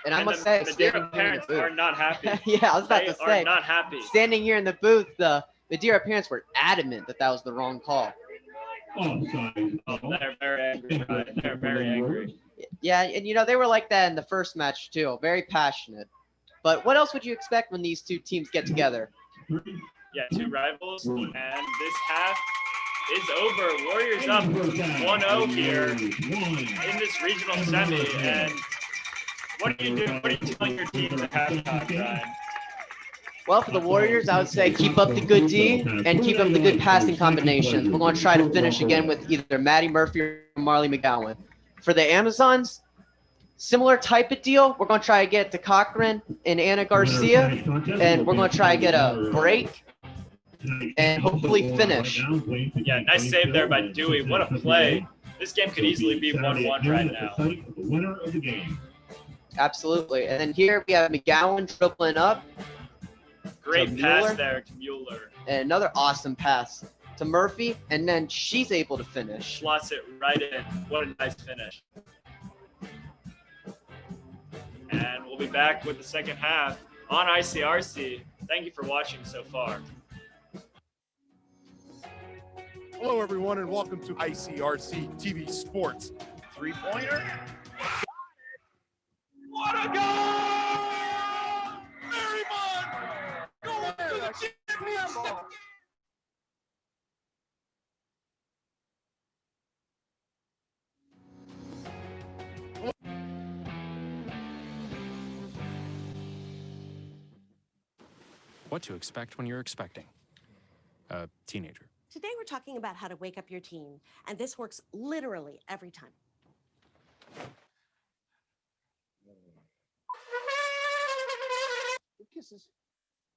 And I must say, the Madeira parents are not happy. Yeah, I was about to say. They are not happy. Standing here in the booth, the Madeira parents were adamant that that was the wrong call. Offside. They're very angry. They're very angry. Yeah, and you know, they were like that in the first match too, very passionate. But what else would you expect when these two teams get together? Yeah, two rivals, and this half is over. Warriors up 1-0 here in this regional semi. And what are you doing? What are you telling your team at halftime, Brian? Well, for the Warriors, I would say keep up the good D and keep up the good passing combinations. We're going to try to finish again with either Maddie Murphy or Marley McGowan. For the Amazons, similar type of deal. We're going to try to get to Cochran and Anna Garcia, and we're going to try to get a break and hopefully finish. Yeah, nice save there by Dewey. What a play. This game could easily be 1-1 right now. The winner of the game. Absolutely. And then here we have McGowan dribbling up. Great pass there to Mueller. And another awesome pass to Murphy, and then she's able to finish. Slots it right in. What a nice finish. And we'll be back with the second half on ICRC. Thank you for watching so far. Hello, everyone, and welcome to ICRC-TV Sports. Three-pointer. What a goal! Mariemont! Going to the championship! What to expect when you're expecting a teenager. Today we're talking about how to wake up your teen, and this works literally every time. Good kisses.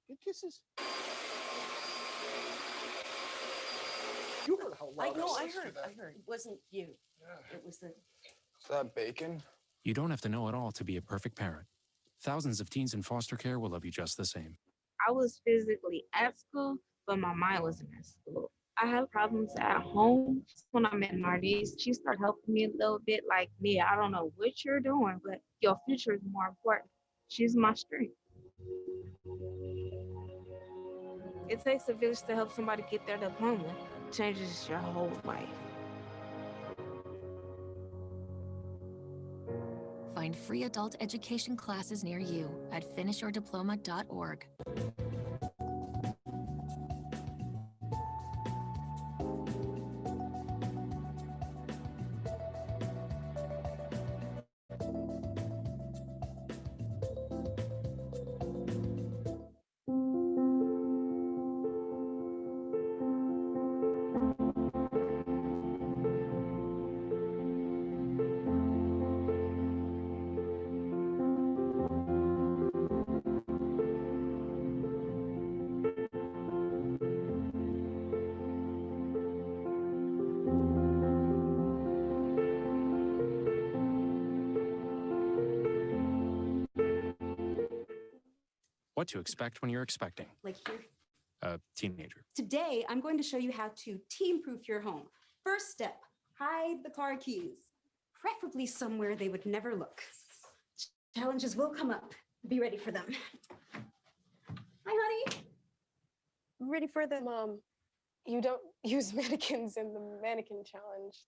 Good kisses. You heard how loud I heard. It wasn't you. It was the... Is that bacon? You don't have to know it all to be a perfect parent. Thousands of teens in foster care will love you just the same. I was physically at school, but my mind wasn't at school. I had problems at home. When I met Marty, she started helping me a little bit, like, me, I don't know what you're doing, but your future is more important. She's my strength. It takes a village to help somebody get their diploma. It changes your whole life. Find free adult education classes near you at finishyourdiploma.org. What to expect when you're expecting Like here. a teenager. Today, I'm going to show you how to team-proof your home. First step, hide the car keys, preferably somewhere they would never look. Challenges will come up. Be ready for them. Hi, honey. Ready for them. You don't use mannequins in the mannequin challenge.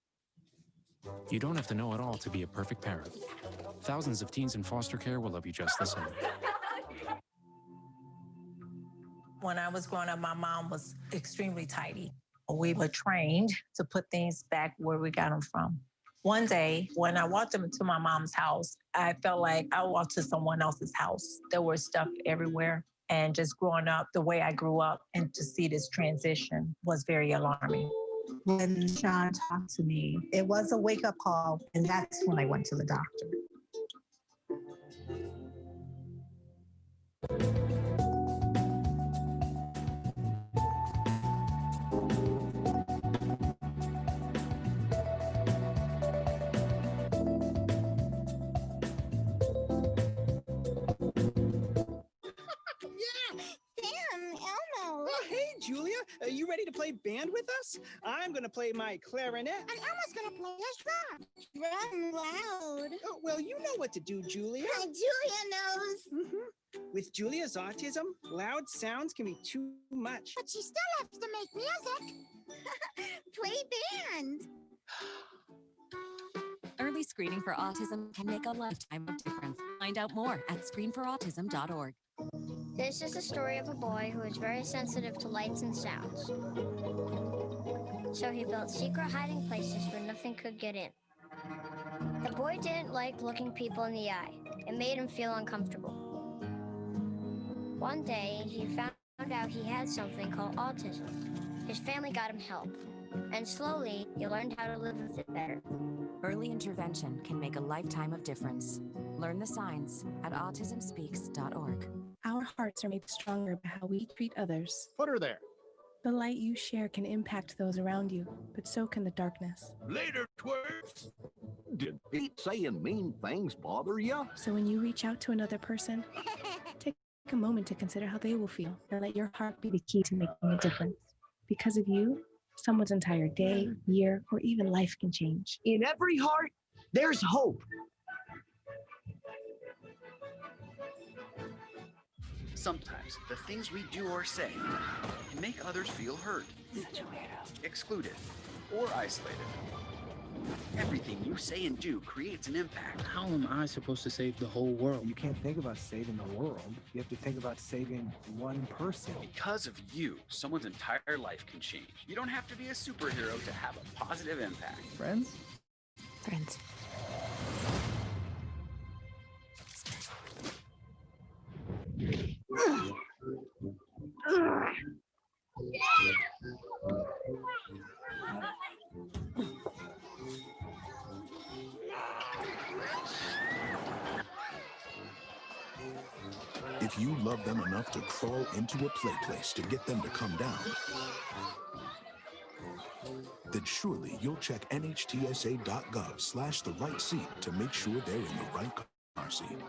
You don't have to know it all to be a perfect parent. Thousands of teens in foster care will love you just the same. When I was growing up, my mom was extremely tidy. We were trained to put things back where we got them from. One day, when I walked into my mom's house, I felt like I walked to someone else's house. There was stuff everywhere. And just growing up the way I grew up, and to see this transition was very alarming. When Sean talked to me, it was a wake-up call, and that's when I went to the doctor. Julia, are you ready to play band with us? I'm going to play my clarinet. And Elmo's going to play his drum. run loud. Oh, well, you know what to do, Julia. Julia knows. With Julia's autism, loud sounds can be too much. But she still has to make music. Play band. Early screening for autism can make a lifetime of difference. Find out more at screenforautism.org. This is the story of a boy who is very sensitive to lights and sounds. So he built secret hiding places where nothing could get in. The boy didn't like looking people in the eye. It made him feel uncomfortable. One day, he found out he had something called autism. His family got him help, and slowly, he learned how to live with it better. Early intervention can make a lifetime of difference. Learn the signs at autismspeaks.org. Our hearts are made stronger by how we treat others. Put her there. The light you share can impact those around you, but so can the darkness. Later, twerps. Did Pete saying mean things bother you? So when you reach out to another person, take a moment to consider how they will feel and let your heart be the key to making a difference. Because of you, someone's entire day, year, or even life can change. In every heart, there's hope. Sometimes the things we do or say can make others feel hurt, excluded, or isolated. Everything you say and do creates an impact. How am I supposed to save the whole world? You can't think about saving the world. You have to think about saving one person. Because of you, someone's entire life can change. You don't have to be a superhero to have a positive impact. Friends? Friends. If you love them enough to crawl into a play place to get them to come down, then surely you'll check nhtsa.gov/the-right-seat to make sure they're in the right car seat.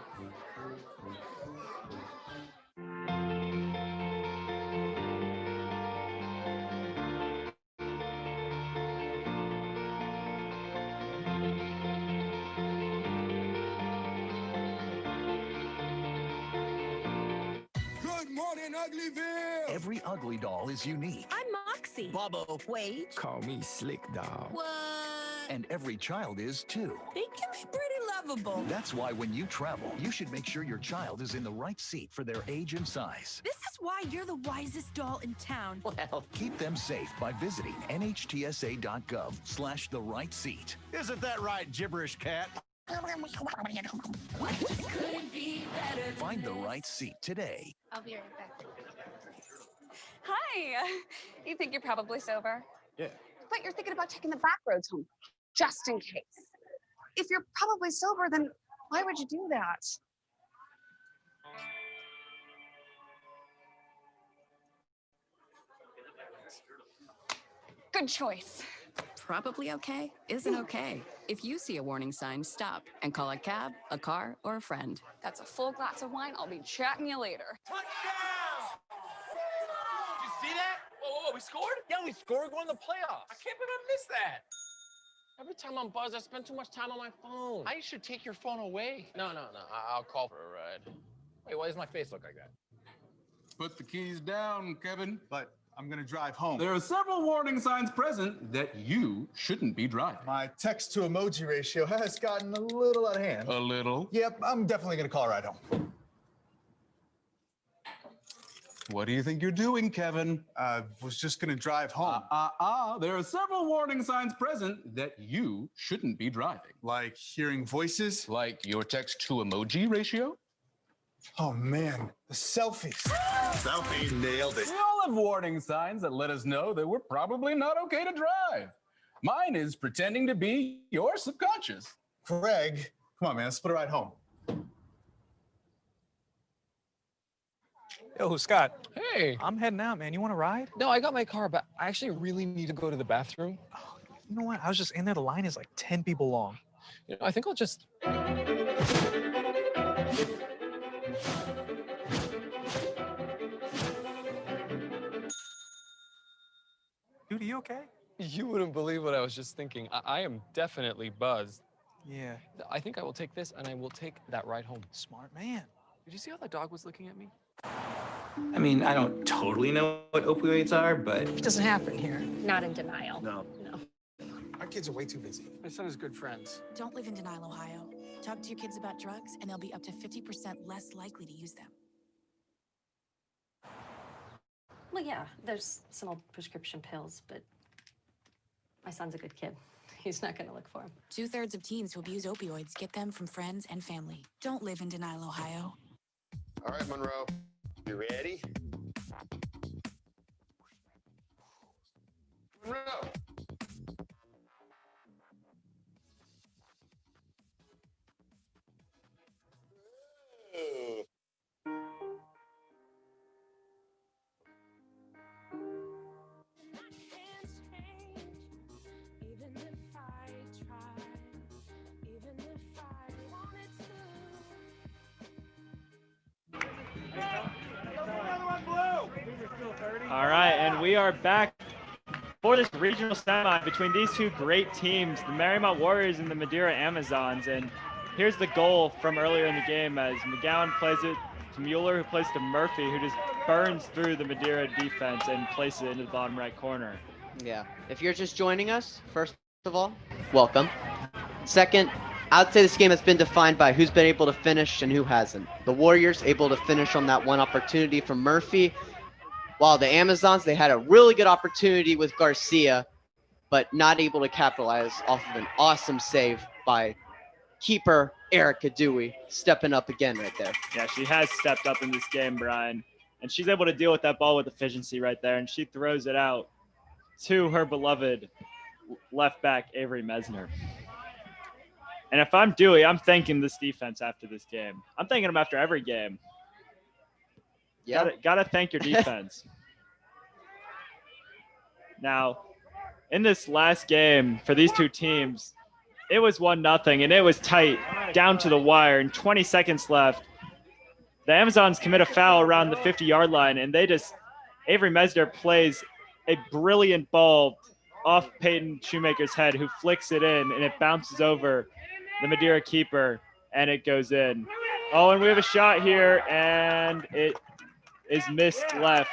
Uglyville! Every ugly doll is unique. I'm Moxie. Bobo. Wait. Call me Slick Doll. What? And every child is too. They can be pretty lovable. That's why when you travel, you should make sure your child is in the right seat for their age and size. This is why you're the wisest doll in town. Well, keep them safe by visiting nhtsa.gov/the-right-seat. Isn't that right, gibberish cat? Couldn't be better. Find the right seat today. I'll be right back. Hi. You think you're probably sober? Yeah. But you're thinking about taking the back roads home, just in case. If you're probably sober, then why would you do that? Good choice. Probably okay isn't okay. If you see a warning sign, stop and call a cab, a car, or a friend. That's a full glass of wine. I'll be chatting you later. Touchdown! Did you see that? Whoa, we scored? Yeah, we scored going to the playoffs. I can't believe I missed that. Every time I'm buzzed, I spend too much time on my phone. I should take your phone away. No. I'll call for a ride. Wait, why does my face look like that? Put the keys down, Kevin. But I'm gonna drive home. There are several warning signs present that you shouldn't be driving. My text to emoji ratio has gotten a little out of hand. A little? Yep, I'm definitely gonna call a ride home. What do you think you're doing, Kevin? Was just gonna drive home. There are several warning signs present that you shouldn't be driving. Like hearing voices? Like your text to emoji ratio? Oh man, the selfies. Selfie, nailed it. We all have warning signs that let us know that we're probably not okay to drive. Mine is pretending to be your subconscious. Greg, come on, man, let's put a ride home. Yo, Scott. Hey. I'm heading out, man. You want to ride? No, I got my car, but I actually really need to go to the bathroom. Oh, you know what? I was just in there. The line is like 10 people long. You know, I think I'll just... Dude, are you okay? You wouldn't believe what I was just thinking. I am definitely buzzed. Yeah. I think I will take this, and I will take that ride home. Smart man. Did you see how that dog was looking at me? I mean, I don't totally know what opioids are, but It doesn't happen here. Not in denial. no. Our kids are way too busy. My son has good friends. Don't live in denial, Ohio. Talk to your kids about drugs, and they'll be up to 50% less likely to use them. Well, yeah, there's some old prescription pills, but my son's a good kid. He's not going to look for them. 2/3 of teens who abuse opioids get them from friends and family. Don't live in denial, Ohio. All right, Monroe. You ready? Monroe. All right, and we are back for this regional semi between these two great teams, the Mariemont Warriors and the Madeira Amazons. And here's the goal from earlier in the game as McGowan plays it to Mueller, who plays to Murphy, who just burns through the Madeira defense and places it into the bottom right corner. Yeah, if you're just joining us, first of all, welcome. Second, I'd say this game has been defined by who's been able to finish and who hasn't. The Warriors able to finish on that one opportunity from Murphy, while the Amazons, they had a really good opportunity with Garcia, but not able to capitalize off of an awesome save by keeper Erica Dewey, stepping up again right there. Yeah, she has stepped up in this game, Brian, and she's able to deal with that ball with efficiency right there, and she throws it out to her beloved left back, Avery Mesner. And if I'm Dewey, I'm thanking this defense after this game. I'm thanking them after every game. Yeah. Gotta thank your defense. Now, in this last game for these two teams, it was 1-0 and it was tight down to the wire and 20 seconds left. The Amazons commit a foul around the 50-yard line and Avery Mesner plays a brilliant ball off Peyton Shoemaker's head, who flicks it in and it bounces over the Madeira keeper and it goes in. Oh, and we have a shot here and it is missed left.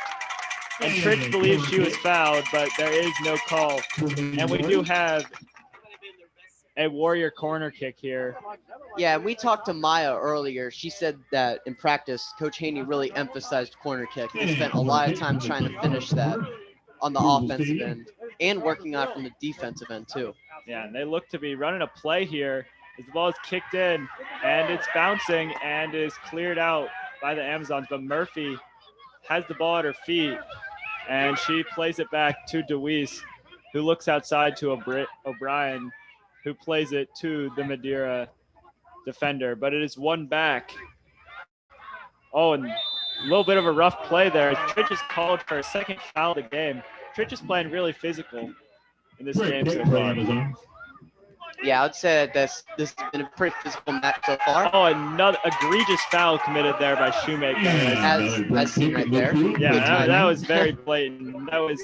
And Tritch believes she was fouled, but there is no call. And we do have a Warrior corner kick here. Yeah, we talked to Maya earlier. She said that in practice, Coach Haney really emphasized corner kick. He spent a lot of time trying to finish that on the offensive end and working on it from the defensive end too. Yeah, and they look to be running a play here as the ball is kicked in and it's bouncing and is cleared out by the Amazons, but Murphy has the ball at her feet, and she plays it back to DeWeese, who looks outside to O'Brien, who plays it to the Madeira defender, but it is one back. Oh, and a little bit of a rough play there. Tritch is called for a second foul of the game. Tritch is playing really physical in this game so far. Yeah, I would say that this has been a pretty physical match so far. Oh, another egregious foul committed there by Shoemaker. As seen right there. Yeah, that was very blatant. That was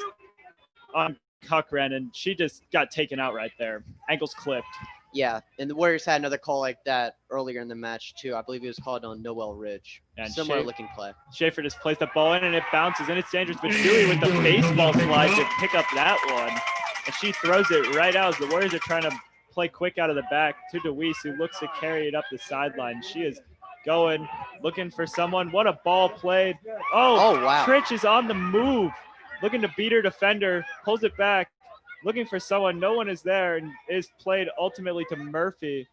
on Cochran, and she just got taken out right there. Ankles clipped. Yeah, and the Warriors had another call like that earlier in the match too. I believe it was called on Noel Ridge. And similar looking play. Schaefer just plays the ball in, and it bounces, and it's dangerous. But Dewey with the baseball slide to pick up that one. And she throws it right out as the Warriors are trying to play quick out of the back to DeWeese, who looks to carry it up the sideline. She is going, looking for someone. What a ball played. Oh, wow. Tritch is on the move, looking to beat her defender, pulls it back, looking for someone. No one is there, and is played ultimately to Murphy,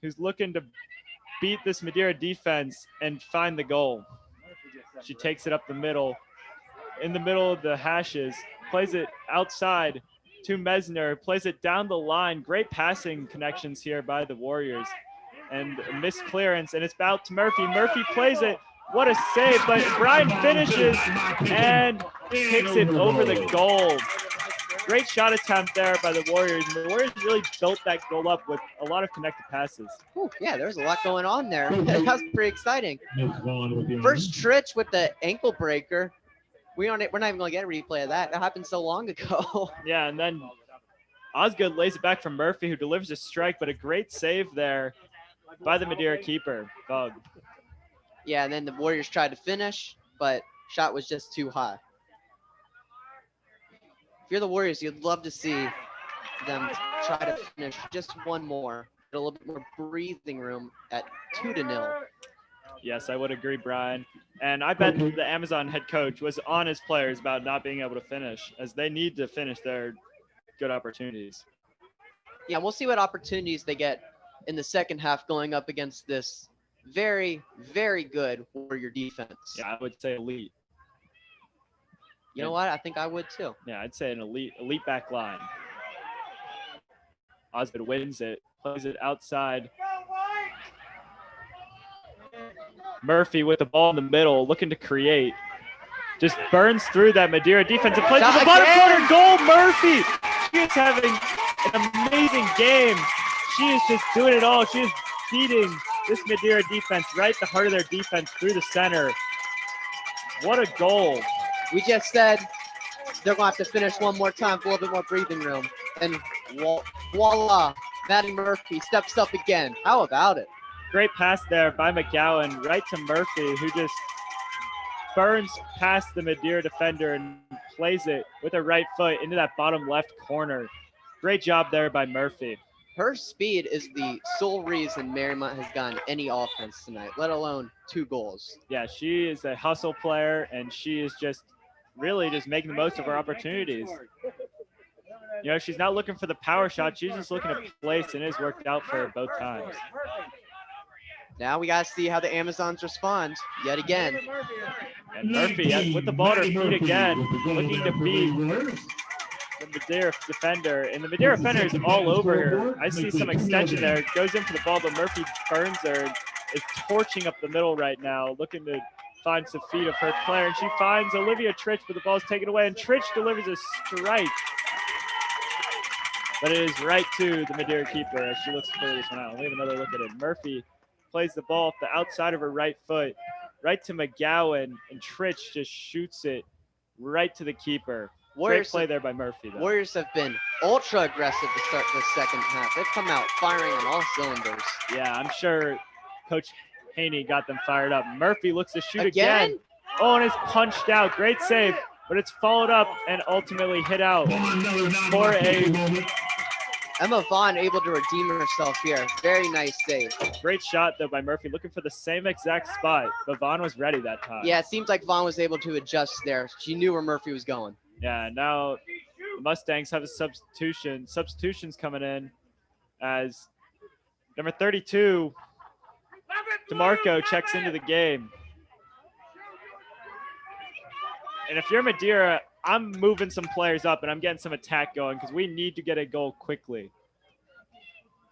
who's looking to beat this Madeira defense and find the goal. She takes it up the middle, in the middle of the hashes, plays it outside to Mesner, plays it down the line. Great passing connections here by the Warriors. And a missed clearance, and it's out to Murphy. Murphy plays it. What a save, but Brian finishes and kicks it over the goal. Great shot attempt there by the Warriors. And the Warriors really built that goal up with a lot of connected passes. Ooh, yeah, there's a lot going on there. That was pretty exciting. First Tritch with the ankle breaker. We're not even going to get a replay of that. That happened so long ago. Yeah, and then Osgood lays it back from Murphy, who delivers a strike, but a great save there by the Madeira keeper, Bug. Yeah, and then the Warriors tried to finish, but shot was just too high. If you're the Warriors, you'd love to see them try to finish just one more, get a little bit more breathing room at 2-0. Yes, I would agree, Brian. And I bet the Amazon head coach was on his players about not being able to finish, as they need to finish their good opportunities. Yeah, we'll see what opportunities they get in the second half going up against this very, very good Warrior defense. Yeah, I would say elite. You know what? I think I would too. Yeah, I'd say an elite back line. Osgood wins it, plays it outside. Murphy with the ball in the middle, looking to create. Just burns through that Madeira defense and plays to the bottom corner. Goal, Murphy! She is having an amazing game. She is just doing it all. She is beating this Madeira defense right at the heart of their defense through the center. What a goal. We just said they're going to have to finish one more time for a little bit more breathing room. And voila, Maddie Murphy steps up again. How about it? Great pass there by McGowan right to Murphy, who just burns past the Madeira defender and plays it with her right foot into that bottom left corner. Great job there by Murphy. Her speed is the sole reason Mariemont has gotten any offense tonight, let alone 2 goals. Yeah, she is a hustle player, and she is just really just making the most of her opportunities. You know, she's not looking for the power shot. She's just looking to place, and it has worked out for her both times. Now we got to see how the Amazons respond yet again. And Murphy with the ball at her feet again, looking to beat the Madeira defender. And the Madeira defender is all over her. I see some extension there. Goes in for the ball, but Murphy burns her and is torching up the middle right now, looking to find some feet of her player. And she finds Olivia Tritch, but the ball's taken away. And Tritch delivers a strike. But it is right to the Madeira keeper as she looks to clear this one out. We'll have another look at it. Murphy plays the ball off the outside of her right foot, right to McGowan, and Tritch just shoots it right to the keeper. Great play there by Murphy, though. Warriors have been ultra aggressive to start the second half. They've come out firing on all cylinders. Yeah, I'm sure Coach Haney got them fired up. Murphy looks to shoot again. Oh, and it's punched out. Great save, but it's followed up and ultimately hit out for a... Emma Vaughn able to redeem herself here. Very nice save. Great shot, though, by Murphy, looking for the same exact spot, but Vaughn was ready that time. Yeah, it seems like Vaughn was able to adjust there. She knew where Murphy was going. Yeah, now the Mustangs have a substitution. Substitutions coming in as number 32, DeMarco, checks into the game. And if you're Madeira, I'm moving some players up and I'm getting some attack going because we need to get a goal quickly.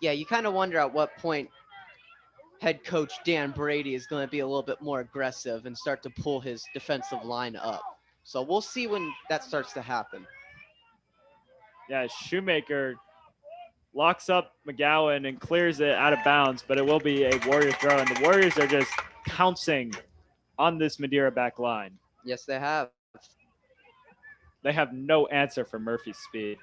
Yeah, you kind of wonder at what point head coach Dan Brady is going to be a little bit more aggressive and start to pull his defensive line up. So we'll see when that starts to happen. Yeah, Shoemaker locks up McGowan and clears it out of bounds, but it will be a Warrior throw. And the Warriors are just pouncing on this Madeira back line. Yes, they have. They have no answer for Murphy's speed.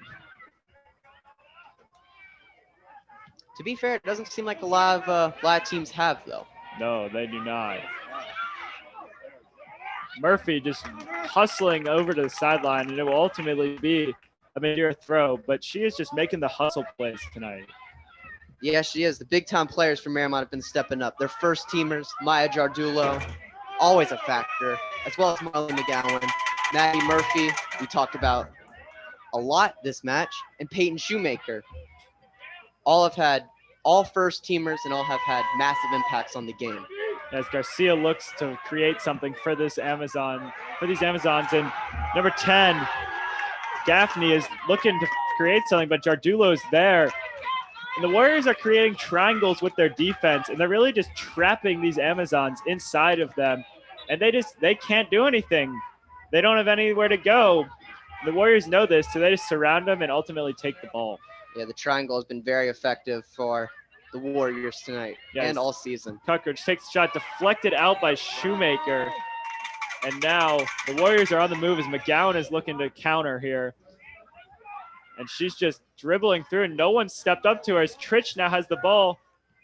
To be fair, it doesn't seem like a lot of teams have, though. No, they do not. Murphy just hustling over to the sideline, and it will ultimately be a Madeira throw, but she is just making the hustle plays tonight. Yeah, she is. The big-time players from Mariemont have been stepping up. Their first teamers, Maya Jardulo, always a factor, as well as Marlon McGowan. Maddie Murphy, we talked about a lot this match, and Peyton Shoemaker. All first teamers and all have had massive impacts on the game. As Garcia looks to create something for these Amazons, and number 10, Gaffney is looking to create something, but Jardulo is there. And the Warriors are creating triangles with their defense, and they're really just trapping these Amazons inside of them, and they can't do anything. They don't have anywhere to go. The Warriors know this, so they just surround them and ultimately take the ball. Yeah, the triangle has been very effective for the Warriors tonight and all season. Cuckridge takes the shot, deflected out by Shoemaker. And now the Warriors are on the move as McGowan is looking to counter here. And she's just dribbling through, and no one stepped up to her as Tritch now has the ball.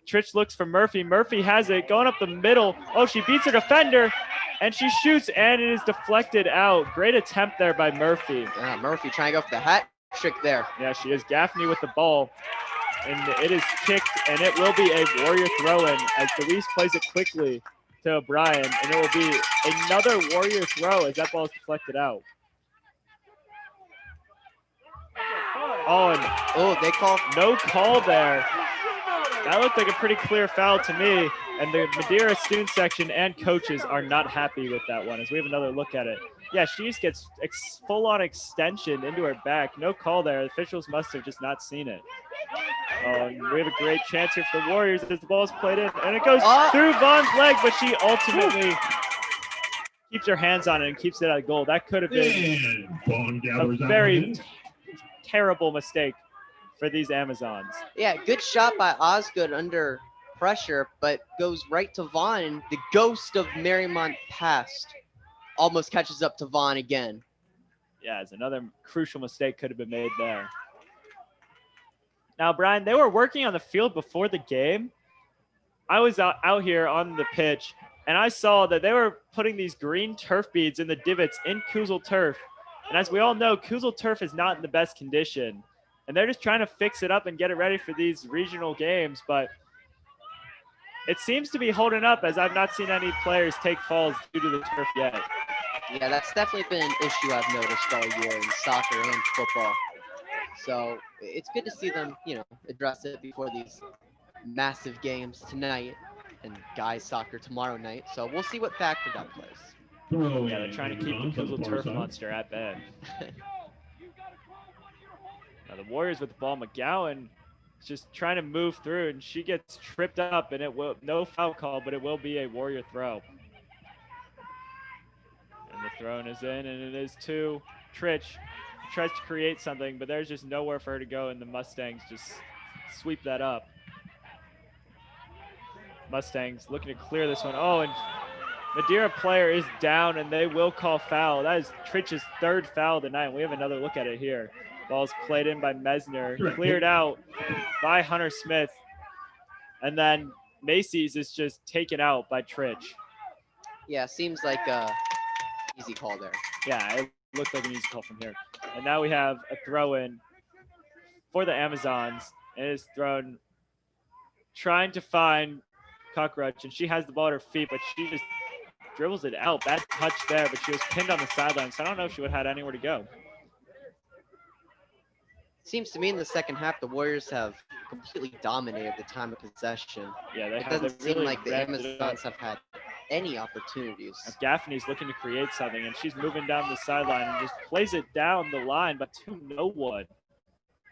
Tritch looks for Murphy. Murphy has it, going up the middle. Oh, she beats her defender, and she shoots, and it is deflected out. Great attempt there by Murphy. Yeah, Murphy trying to go for the hat trick there. Yeah, she is. Gaffney with the ball, and it is kicked, and it will be a Warrior throw-in as Deweese plays it quickly to O'Brien, and it will be another Warrior throw as that ball is deflected out. Oh, and they call no call there. That looked like a pretty clear foul to me, and the Madeira student section and coaches are not happy with that one as we have another look at it. Yeah, she just gets full-on extension into her back. No call there. The officials must have just not seen it. We have a great chance here for the Warriors as the ball is played in, and it goes through Vaughn's leg, but she ultimately keeps her hands on it and keeps it at goal. That could have been a very terrible mistake for these Amazons. Yeah, good shot by Osgood under pressure, but goes right to Vaughn. The ghost of Mariemont past almost catches up to Vaughn again. Yeah, it's another crucial mistake could have been made there. Now, Brian, they were working on the field before the game. I was out here on the pitch, and I saw that they were putting these green turf beads in the divots in Kuzel turf. And as we all know, Kuzel turf is not in the best condition. And they're just trying to fix it up and get it ready for these regional games. But it seems to be holding up as I've not seen any players take falls due to the turf yet. Yeah, that's definitely been an issue I've noticed all year in soccer and football. So it's good to see them, address it before these massive games tonight and guys soccer tomorrow night. So we'll see what factor that plays. Yeah, they're trying to keep the Kuzel turf monster at bay. Now the Warriors with the ball. McGowan is just trying to move through, and she gets tripped up, and it will no foul call, but it will be a Warrior throw. And the throw-in is in, and it is to Tritch. Tries to create something, but there's just nowhere for her to go, and the Mustangs just sweep that up. Mustangs looking to clear this one. Oh, and Madeira player is down, and they will call foul. That is Tritch's third foul of the night. We have another look at it here. Ball's played in by Mesner, cleared out by Hunter Smith, and then Macy's is just taken out by Tritch. Yeah, seems like a easy call there. Yeah, it looked like an easy call from here. And now we have a throw-in for the Amazons. It is thrown trying to find Cockroach, and she has the ball at her feet, but she just dribbles it out. Bad touch there, but she was pinned on the sideline, so I don't know if she would have had anywhere to go. Seems to me in the second half, the Warriors have completely dominated the time of possession. Yeah, it doesn't seem like the Amazons have had any opportunities. Gaffney's looking to create something, and she's moving down the sideline and just plays it down the line, but to no one.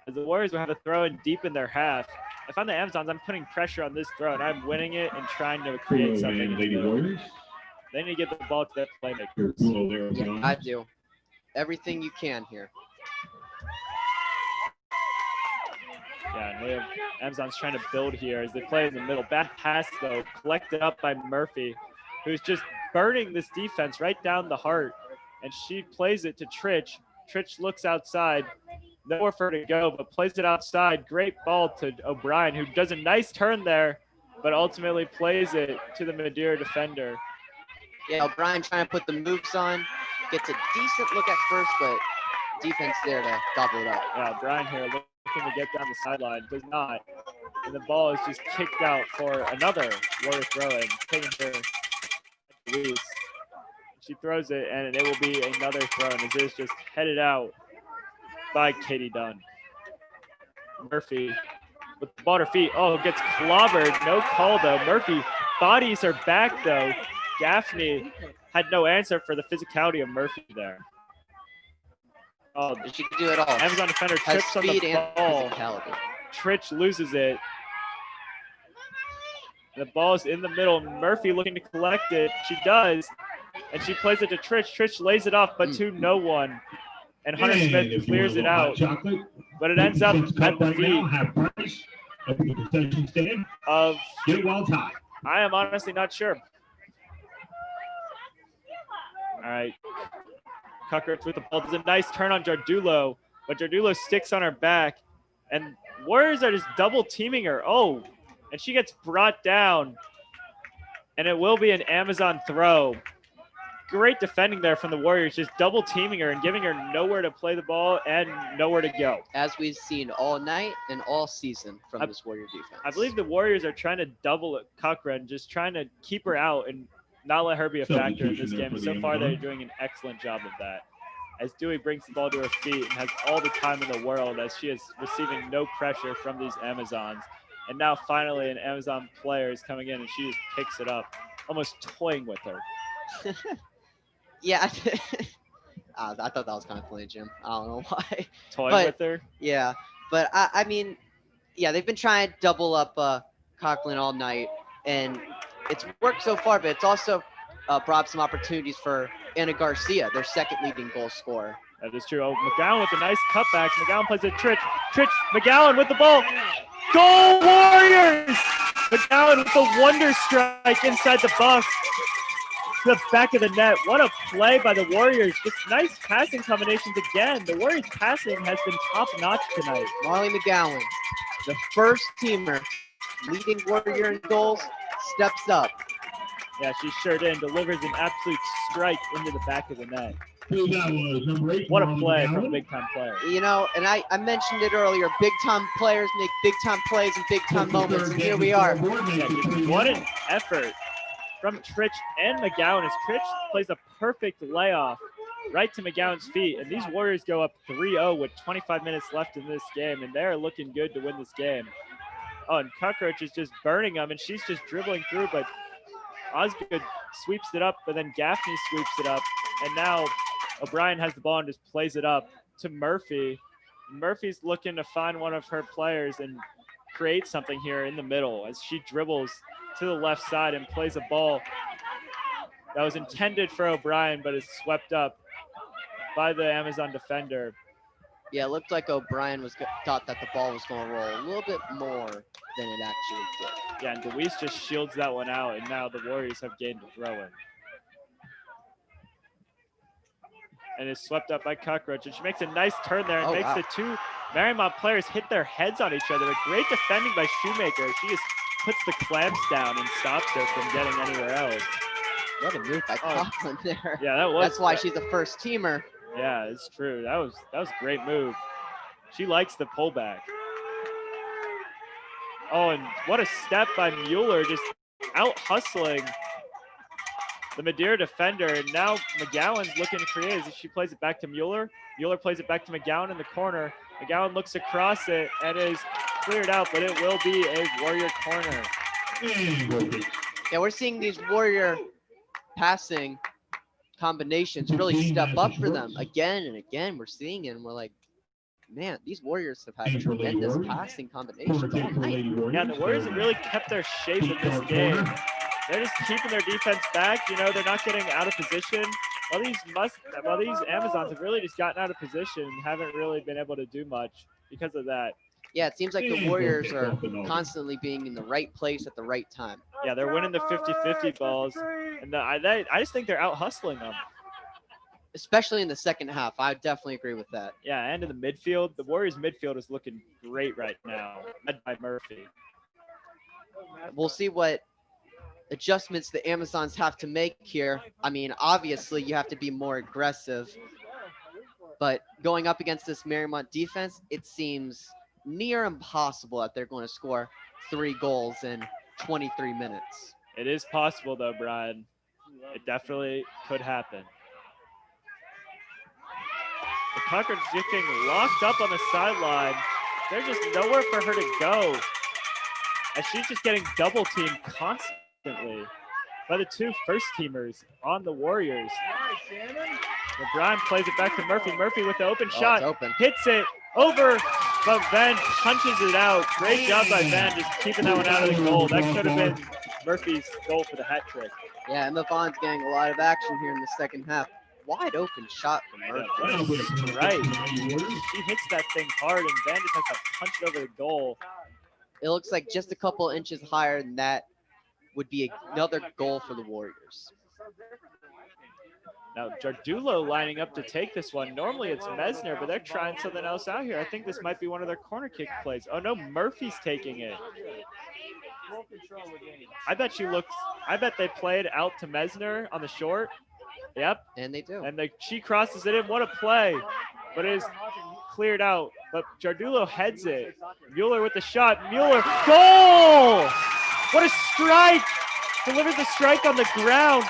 As the Warriors will have a throw in deep in their half. If I'm the Amazons, I'm putting pressure on this throw, and I'm winning it and trying to create something. They need to get the ball to their playmakers. Yeah, I do. Everything you can here. Yeah, and we have Amazons trying to build here as they play in the middle. Bad pass, though, collected up by Murphy, who's just burning this defense right down the heart. And she plays it to Tritch. Tritch looks outside. Nowhere for her to go, but plays it outside. Great ball to O'Brien, who does a nice turn there, but ultimately plays it to the Madeira defender. Yeah, O'Brien trying to put the moves on. Gets a decent look at first, but defense there to gobble it up. Yeah, O'Brien here looking to get down the sideline, does not. And the ball is just kicked out for another Warrior throw-in, taking her loose. She throws it, and it will be another throw-in as it is just headed out by Katie Dunn. Murphy with the ball at her feet. Oh, gets clobbered. No call, though. Murphy bodies her back, though. Gaffney had no answer for the physicality of Murphy there. Oh, she can do it all. Amazon defender trips on the ball. Tritch loses it. The ball's in the middle. Murphy looking to collect it. She does. And she plays it to Tritch. Tritch lays it off, but to no one. And Hunter Smith clears it out. But it ends up at the feet of, I am honestly not sure. All right. Cockroach with the ball. Does a nice turn on Jardulo. but Jardulo sticks on her back, and Warriors are just double teaming her. Oh, and she gets brought down, and it will be an Amazon throw. Great defending there from the Warriors, just double teaming her and giving her nowhere to play the ball and nowhere to go. As we've seen all night and all season from this Warrior defense. I believe the Warriors are trying to double Cochran, just trying to keep her out and not let her be a factor in this game. So far, they're doing an excellent job of that. As Dewey brings the ball to her feet and has all the time in the world, as she is receiving no pressure from these Amazons. And now finally an Amazon player is coming in and she just picks it up, almost toying with her. Yeah, I thought that was kind of funny, Jim. I don't know why. Toying with her? Yeah, but I mean, yeah, they've been trying to double up Coughlin all night, and it's worked so far, but it's also brought some opportunities for Anna Garcia, their second leading goal scorer. That is true. Oh, McGowan with a nice cutback. McGowan plays it. Tritch, McGowan with the ball. Goal Warriors! McGowan with the wonder strike inside the box. To the back of the net. What a play by the Warriors. Just nice passing combinations again. The Warriors passing has been top notch tonight. Marley McGowan, the first teamer leading Warrior in goals, steps up. Yeah, she sure did. Delivers an absolute strike into the back of the net. What a play from a big-time player. You know, and I mentioned it earlier, big-time players make big-time plays in big-time moments, and here we are. Yeah, what an effort from Tritch and McGowan as Tritch plays a perfect layoff right to McGowan's feet. And these Warriors go up 3-0 with 25 minutes left in this game, and they're looking good to win this game. Oh, and Cockroach is just burning them, and she's just dribbling through, but Osgood sweeps it up, but then Gaffney sweeps it up, and now O'Brien has the ball and just plays it up to Murphy. Murphy's looking to find one of her players and create something here in the middle as she dribbles to the left side and plays a ball that was intended for O'Brien, but is swept up by the Amazon defender. Yeah, it looked like O'Brien thought that the ball was going to roll a little bit more than it actually did. Yeah, and Deweese just shields that one out, and now the Warriors have gained a throw-in. And is swept up by Cockroach, and she makes a nice turn there and makes the two Mariemont players hit their heads on each other. A great defending by Shoemaker. She just puts the clamps down and stops her from getting anywhere else. What a move by Coughlin there. Yeah, that was. That's why she's a first teamer. Yeah, it's true. That was a great move. She likes the pullback. Oh, and what a step by Mueller, just out hustling the Madeira defender. And now McGowan's looking to create as she plays it back to Mueller. Mueller plays it back to McGowan in the corner. McGowan looks across it and is cleared out, but it will be a Warrior corner. Yeah, we're seeing these Warrior passing combinations really step up for them again and again. We're seeing it, and we're like, man, these Warriors have had tremendous passing combinations all night. Yeah, the Warriors have really kept their shape in this game. They're just keeping their defense back. You know, they're not getting out of position. While these Amazons have really just gotten out of position and haven't really been able to do much because of that. Yeah, it seems like the Warriors are constantly being in the right place at the right time. Yeah, they're winning the 50-50 balls, and I just think they're out hustling them. Especially in the second half. I definitely agree with that. Yeah, and in the midfield, the Warriors midfield is looking great right now, led by Murphy. We'll see what adjustments the Amazons have to make here. I mean, obviously you have to be more aggressive, but going up against this Mariemont defense, it seems near impossible that they're going to score 3 goals in 23 minutes. It is possible though, Brian. It definitely could happen. The Cockroach just getting locked up on the sideline. There's just nowhere for her to go, as she's just getting double teamed constantly by the 2 first teamers on the Warriors. LeBron plays it back to Murphy. Murphy with the open shot, hits it over, but Van punches it out. Great job by Van just keeping that one out of the goal. That could have been Murphy's goal for the hat trick. Yeah, Emma Vaughn's getting a lot of action here in the second half. Wide open shot from Murphy. Right. She hits that thing hard, and Van just has to punch it over the goal. It looks like just a couple inches higher than that would be another goal for the Warriors. Now Jardulo lining up to take this one. Normally it's Mesner, but they're trying something else out here. I think this might be one of their corner kick plays. Oh no, Murphy's taking it. I bet they played out to Mesner on the short. Yep. And they do. And she crosses it in. What a play. But it is cleared out. But Jardulo heads it. Mueller with the shot. Mueller. Goal! What a strike! Delivers the strike on the ground.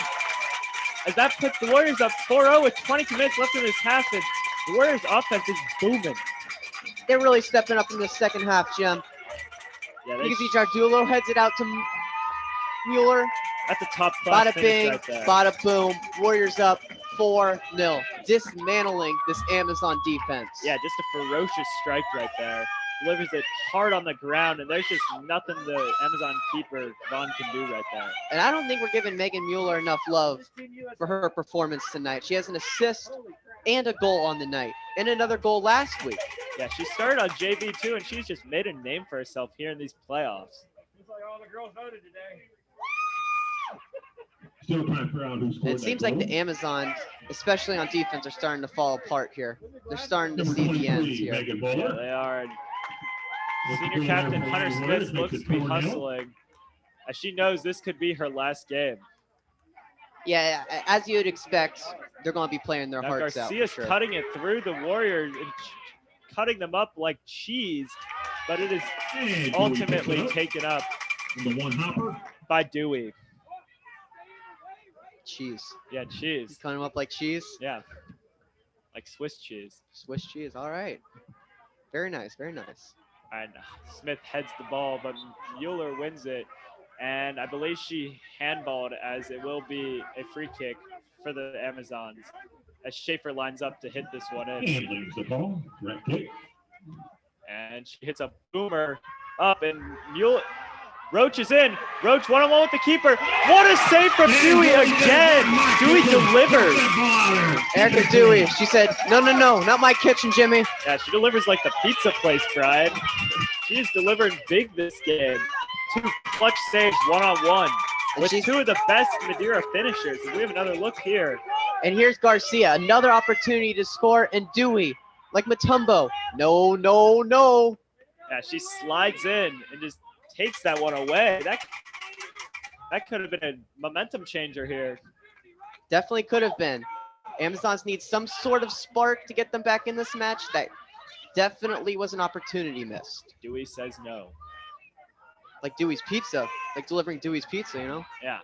As that puts the Warriors up 4-0 with 22 minutes left in this half. And the Warriors offense is booming. They're really stepping up in the second half, Jim. Yeah, you can see Jardulo heads it out to Mueller. That's a top class Bada finish bing, right there. bada boom. Warriors up 4-0. Dismantling this Amazon defense. Yeah, just a ferocious strike right there. Delivers it hard on the ground, and there's just nothing the Amazon keeper, Vaughn, can do right there. And I don't think we're giving Megan Mueller enough love for her performance tonight. She has an assist and a goal on the night, and another goal last week. Yeah, she started on JV too, and she's just made a name for herself here in these playoffs. Looks like all the girls voted today. Still trying to figure out who scored. It seems like the Amazons, especially on defense, are starting to fall apart here. They're starting to see the ends here. Yeah, they are. Senior captain Hunter Smith looks to be hustling, as she knows this could be her last game. Yeah, as you'd expect, they're going to be playing their hearts out. Garcia's for sure. cutting it through the Warriors and cutting them up like cheese, but it is ultimately taken up the one hopper by Dewey. Cheese. Yeah, cheese. He's cutting them up like cheese? Yeah, like Swiss cheese. Swiss cheese, all right. Very nice, very nice. And Smith heads the ball, but Mueller wins it. And I believe she handballed, as it will be a free kick for the Amazons, as Schaefer lines up to hit this one in. And leaves the ball. Right kick. And she hits a boomer up, and Roach is in. Roach one-on-one with the keeper. What a save from Dewey again. Dewey delivers. Erica Dewey, she said, no, not my kitchen, Jimmy. Yeah, she delivers like the pizza place, Brian. She is delivering big this game. 2 clutch saves one-on-one with 2 of the best Madeira finishers. And we have another look here. And here's Garcia, another opportunity to score, and Dewey, like Mutombo, no. Yeah, she slides in and just takes that one away. That could have been a momentum changer here. Definitely could have been. Amazons need some sort of spark to get them back in this match. That definitely was an opportunity missed. Dewey says no. Like Dewey's Pizza, like delivering Dewey's Pizza, you know? Yeah.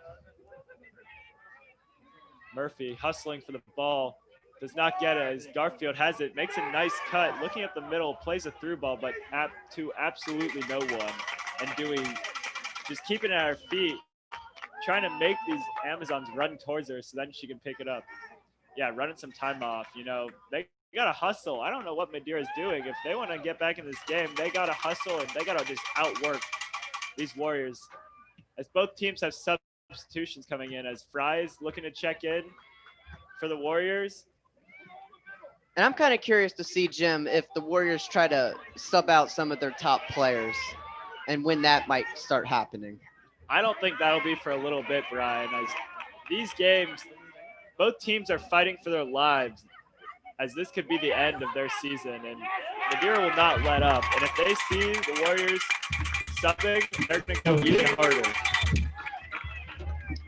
Murphy hustling for the ball. Does not get it as Garfield has it. Makes a nice cut. Looking at the middle, plays a through ball, but to absolutely no one. And Dewey just keeping it at her feet, trying to make these Amazons run towards her so then she can pick it up. Yeah, running some time off. You know, they got to hustle. I don't know what Madeira is doing. If they want to get back in this game, they got to hustle and they got to just outwork these Warriors. As both teams have substitutions coming in, as Fry's looking to check in for the Warriors. And I'm kind of curious to see, Jim, if the Warriors try to sub out some of their top players and when that might start happening. I don't think that'll be for a little bit, Brian, as these games, both teams are fighting for their lives, as this could be the end of their season, and Madeira will not let up. And if they see the Warriors subbing, they're going to go even harder.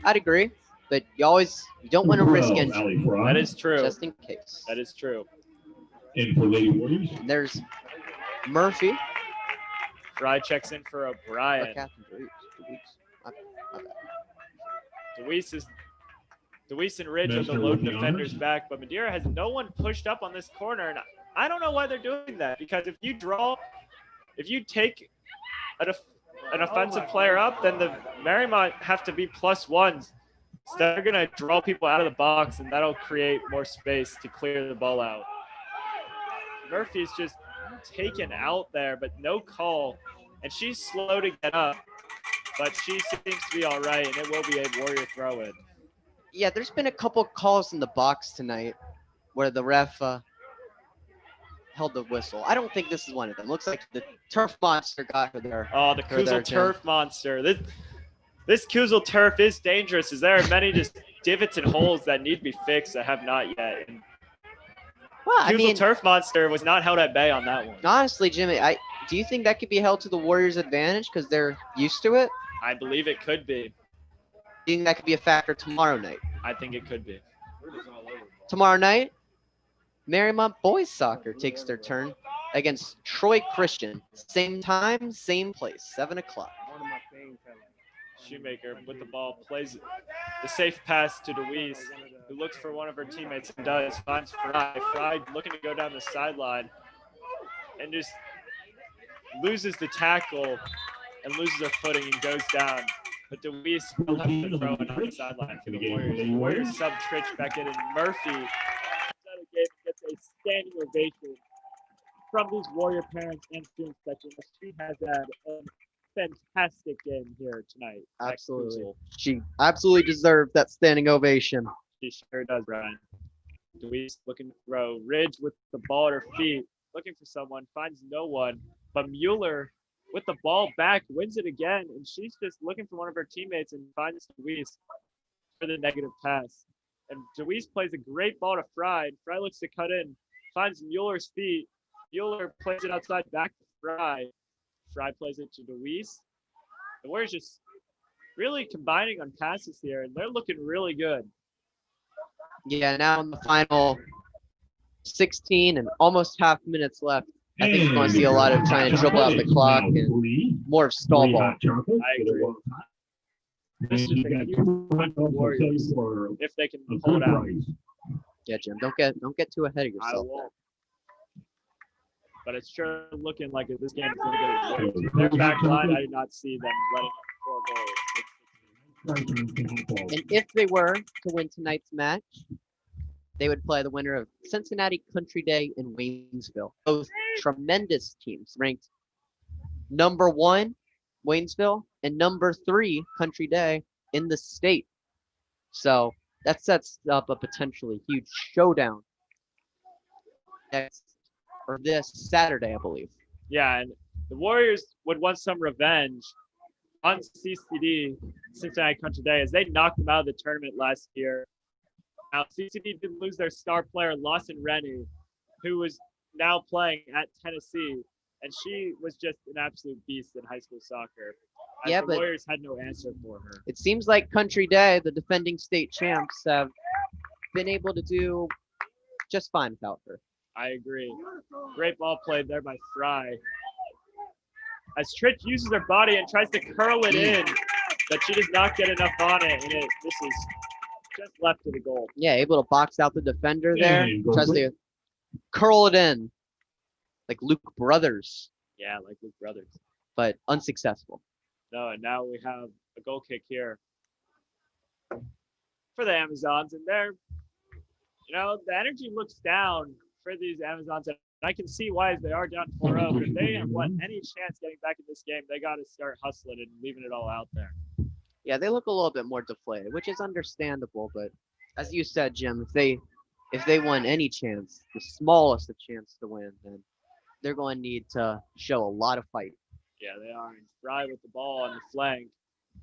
I'd agree, but you don't want to risk injury. That is true. Just in case. That is true. And for Lady Warriors, there's Murphy. Fry checks in for O'Brien. Deweese and Ridge are the lone defenders back, but Madeira has no one pushed up on this corner, and I don't know why they're doing that, because if you take an offensive player up, then the Mariemont have to be +1s. So they're going to draw people out of the box, and that'll create more space to clear the ball out. Murphy's just taken out there, but no call, and she's slow to get up, but she seems to be all right, and it will be a Warrior throw-in. Yeah, there's been a couple calls in the box tonight where the ref held the whistle. I don't think this is one of them. Looks like the turf monster got her there. Oh, the Kuzel turf monster. This Kuzel turf is dangerous as there are many just divots and holes that need to be fixed that have not yet. And Well, I mean, Turf Monster was not held at bay on that one. honestly, Jimmy, do you think that could be held to the Warriors' advantage because they're used to it? I believe it could be. Do you think that could be a factor tomorrow night? I think it could be. Tomorrow night, Mariemont boys soccer takes their turn against Troy Christian. Same time, same place, 7 o'clock. Shoemaker with the ball plays the safe pass to Deweese, who looks for one of her teammates and does. Finds Fry. Fry looking to go down the sideline and just loses the tackle and loses her footing and goes down. But Deweese will have to throw it on the sideline for the Warriors. The Warriors sub Tritch back in, and Murphy comes out of the game and gets a standing ovation from these Warrior parents and student section. She has had a fantastic game here tonight. Absolutely. She absolutely deserved that standing ovation. She sure does, Brian. Deweese looking to throw. Ridge with the ball at her feet, looking for someone, finds no one. But Mueller with the ball back wins it again, and she's just looking for one of her teammates and finds Deweese for the negative pass. And Deweese plays a great ball to Fry. Fry looks to cut in, finds Mueller's feet. Mueller plays it outside back to Fry. Fry plays it to Deweese. The Warriors just really combining on passes here, and they're looking really good. Yeah, now in the final 16 and almost half minutes left. I think we're going to see a lot of trying to dribble out the clock and more of stall ball. I agree. This is a huge point for the Warriors if they can hold out. Yeah, Jim, don't get too ahead of I yourself. won't. But it's sure looking like this game is going to get it. Their back line, I did not see them letting up 4 goals. And if they were to win tonight's match, they would play the winner of Cincinnati Country Day in Waynesville. Both tremendous teams, ranked number 1, Waynesville, and number 3, Country Day in the state. So that sets up a potentially huge showdown this Saturday, I believe. Yeah, and the Warriors would want some revenge on CCD, Cincinnati Country Day, as they knocked them out of the tournament last year. Now, CCD did lose their star player, Lawson Rennie, who was now playing at Tennessee, and she was just an absolute beast in high school soccer. Yeah, the but Warriors had no answer for her. It seems like Country Day, the defending state champs, have been able to do just fine without her. I agree. Great ball played there by Fry. As Tritch uses her body and tries to curl it in, but she does not get enough on it, and this is just left of the goal. Yeah, able to box out the defender there. Tries to curl it in like Luke Brothers. Yeah, like Luke Brothers. But unsuccessful. No, and now we have a goal kick here for the Amazons, and they're, the energy looks down for these Amazons, and I can see why they are down 4-0, but if they want any chance getting back in this game, they got to start hustling and leaving it all out there. Yeah, they look a little bit more deflated, which is understandable, but as you said, Jim, if they want any chance, the smallest of chance to win, then they're going to need to show a lot of fight. Yeah, they are. And Fry with the ball on the flank,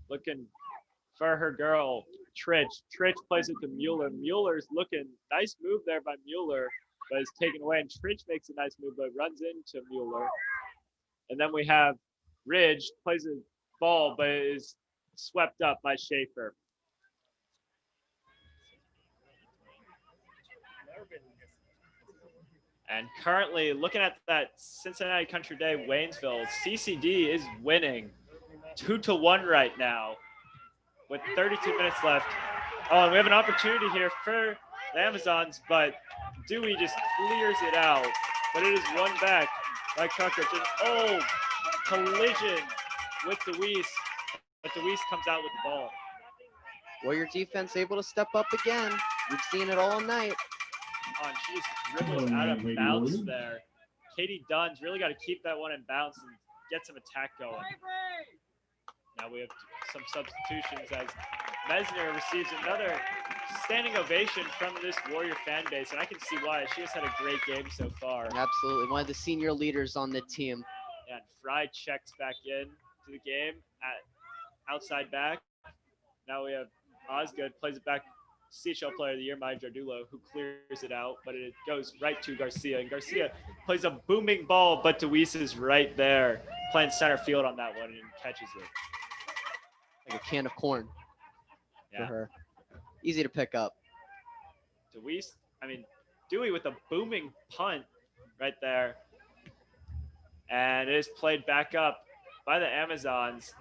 looking for her girl, Tritch. Tritch plays it to Mueller. Mueller's looking, nice move there by Mueller, but is taken away. And Tritch makes a nice move, but runs into Mueller. And then we have Ridge, plays a ball, but is swept up by Schaefer. And currently, looking at that Cincinnati Country Day Waynesville, CCD is winning 2-1 right now with 32 minutes left. Oh, and we have an opportunity here for the Amazons, but Dewey just clears it out. But it is won back by Cockroach. And collision with Deweese, but Deweese comes out with the ball. Warrior defense able to step up again. We've seen it all night. And she just dribbles out of bounds there. Katie Dunn's really got to keep that one in bounds and get some attack going. Now we have some substitutions as Mesner receives another standing ovation from this Warrior fan base, and I can see why. She has had a great game so far. Absolutely, one of the senior leaders on the team. And Fry checks back in to the game outside back. Now we have Osgood plays it back. Seashell Player of the Year, Maya Jardulo, who clears it out, but it goes right to Garcia. And Garcia plays a booming ball, but Deweese is right there, playing center field on that one and catches it. Like a can of corn for her. Easy to pick up. Deweese, Dewey with a booming punt right there. And it is played back up by the Amazons.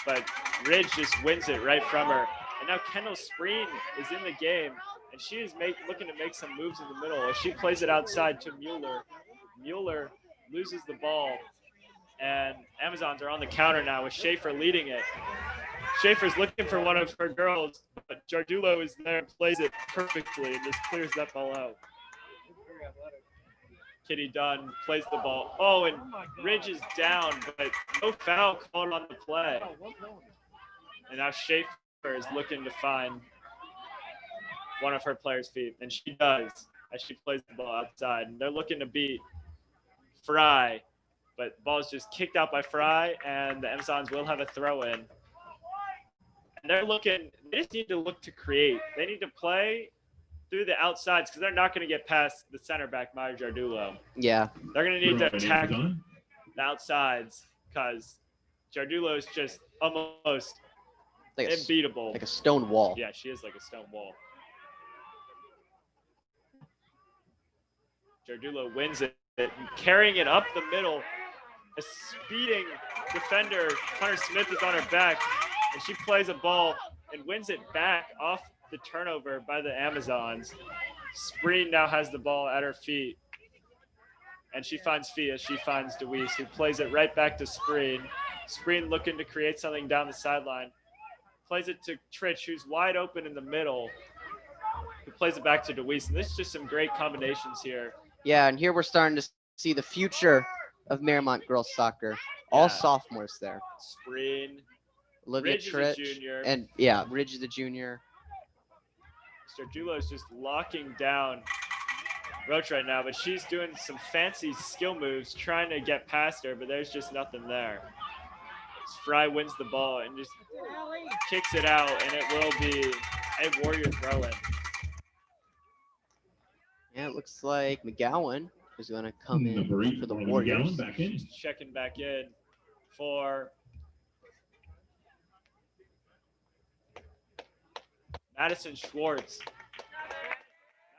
But Ridge just wins it right from her. And now Kendall Spreen is in the game, and she is looking to make some moves in the middle. As she plays it outside to Mueller. Mueller loses the ball, and Amazons are on the counter now with Schaefer leading it. Schaefer's looking for one of her girls, but Jardulo is there and plays it perfectly and just clears that ball out. Kitty Dunn plays the ball. Oh, and Ridge is down, but no foul called on the play. And now Schaefer is looking to find one of her players' feet, and she does as she plays the ball outside. And they're looking to beat Fry, but the ball's just kicked out by Fry, and the Amazons will have a throw-in. And they just need to look to create. They need to play through the outsides because they're not going to get past the center back, Maya Jardulo. Yeah. They're going to need to attack the outsides because Jardulo is just almost like unbeatable. Like a stone wall. Yeah, she is like a stone wall. Jardulo wins it, carrying it up the middle. A speeding defender, Hunter Smith, is on her back, and she plays a ball and wins it back off the turnover by the Amazons. Spreen now has the ball at her feet, and she finds Fia. She finds Deweese, who plays it right back to Spreen. Spreen looking to create something down the sideline. Plays it to Tritch, who's wide open in the middle, who plays it back to Deweese. And this is just some great combinations here. Yeah, and here we're starting to see the future of Mariemont girls soccer. All sophomores there. Spreen. Olivia Ridge is a Tritch. junior. And yeah, Ridge is a junior. Jardulo is just locking down Roach right now, but she's doing some fancy skill moves, trying to get past her, but there's just nothing there. Fry wins the ball and just kicks it out, and it will be a Warrior throw-in. Yeah, it looks like McGowan is going to come in for the Warriors. Back in. Just checking back in for Madison Schwartz.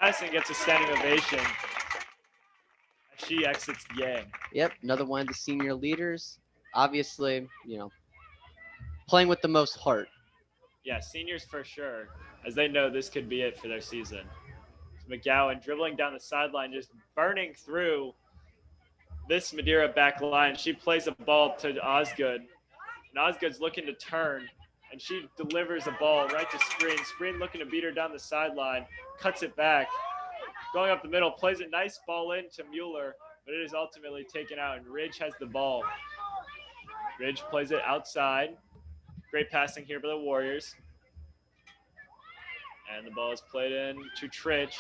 Madison gets a standing ovation as she exits the game. Yep, another one of the senior leaders. Obviously, playing with the most heart. Yeah, seniors for sure, as they know this could be it for their season. So McGowan dribbling down the sideline, just burning through this Madeira back line. She plays a ball to Osgood, and Osgood's looking to turn, and she delivers a ball right to Spreen. Spreen looking to beat her down the sideline, cuts it back, going up the middle, plays a nice ball in to Mueller, but it is ultimately taken out, and Ridge has the ball. Ridge plays it outside. Great passing here by the Warriors. And the ball is played in to Tritch.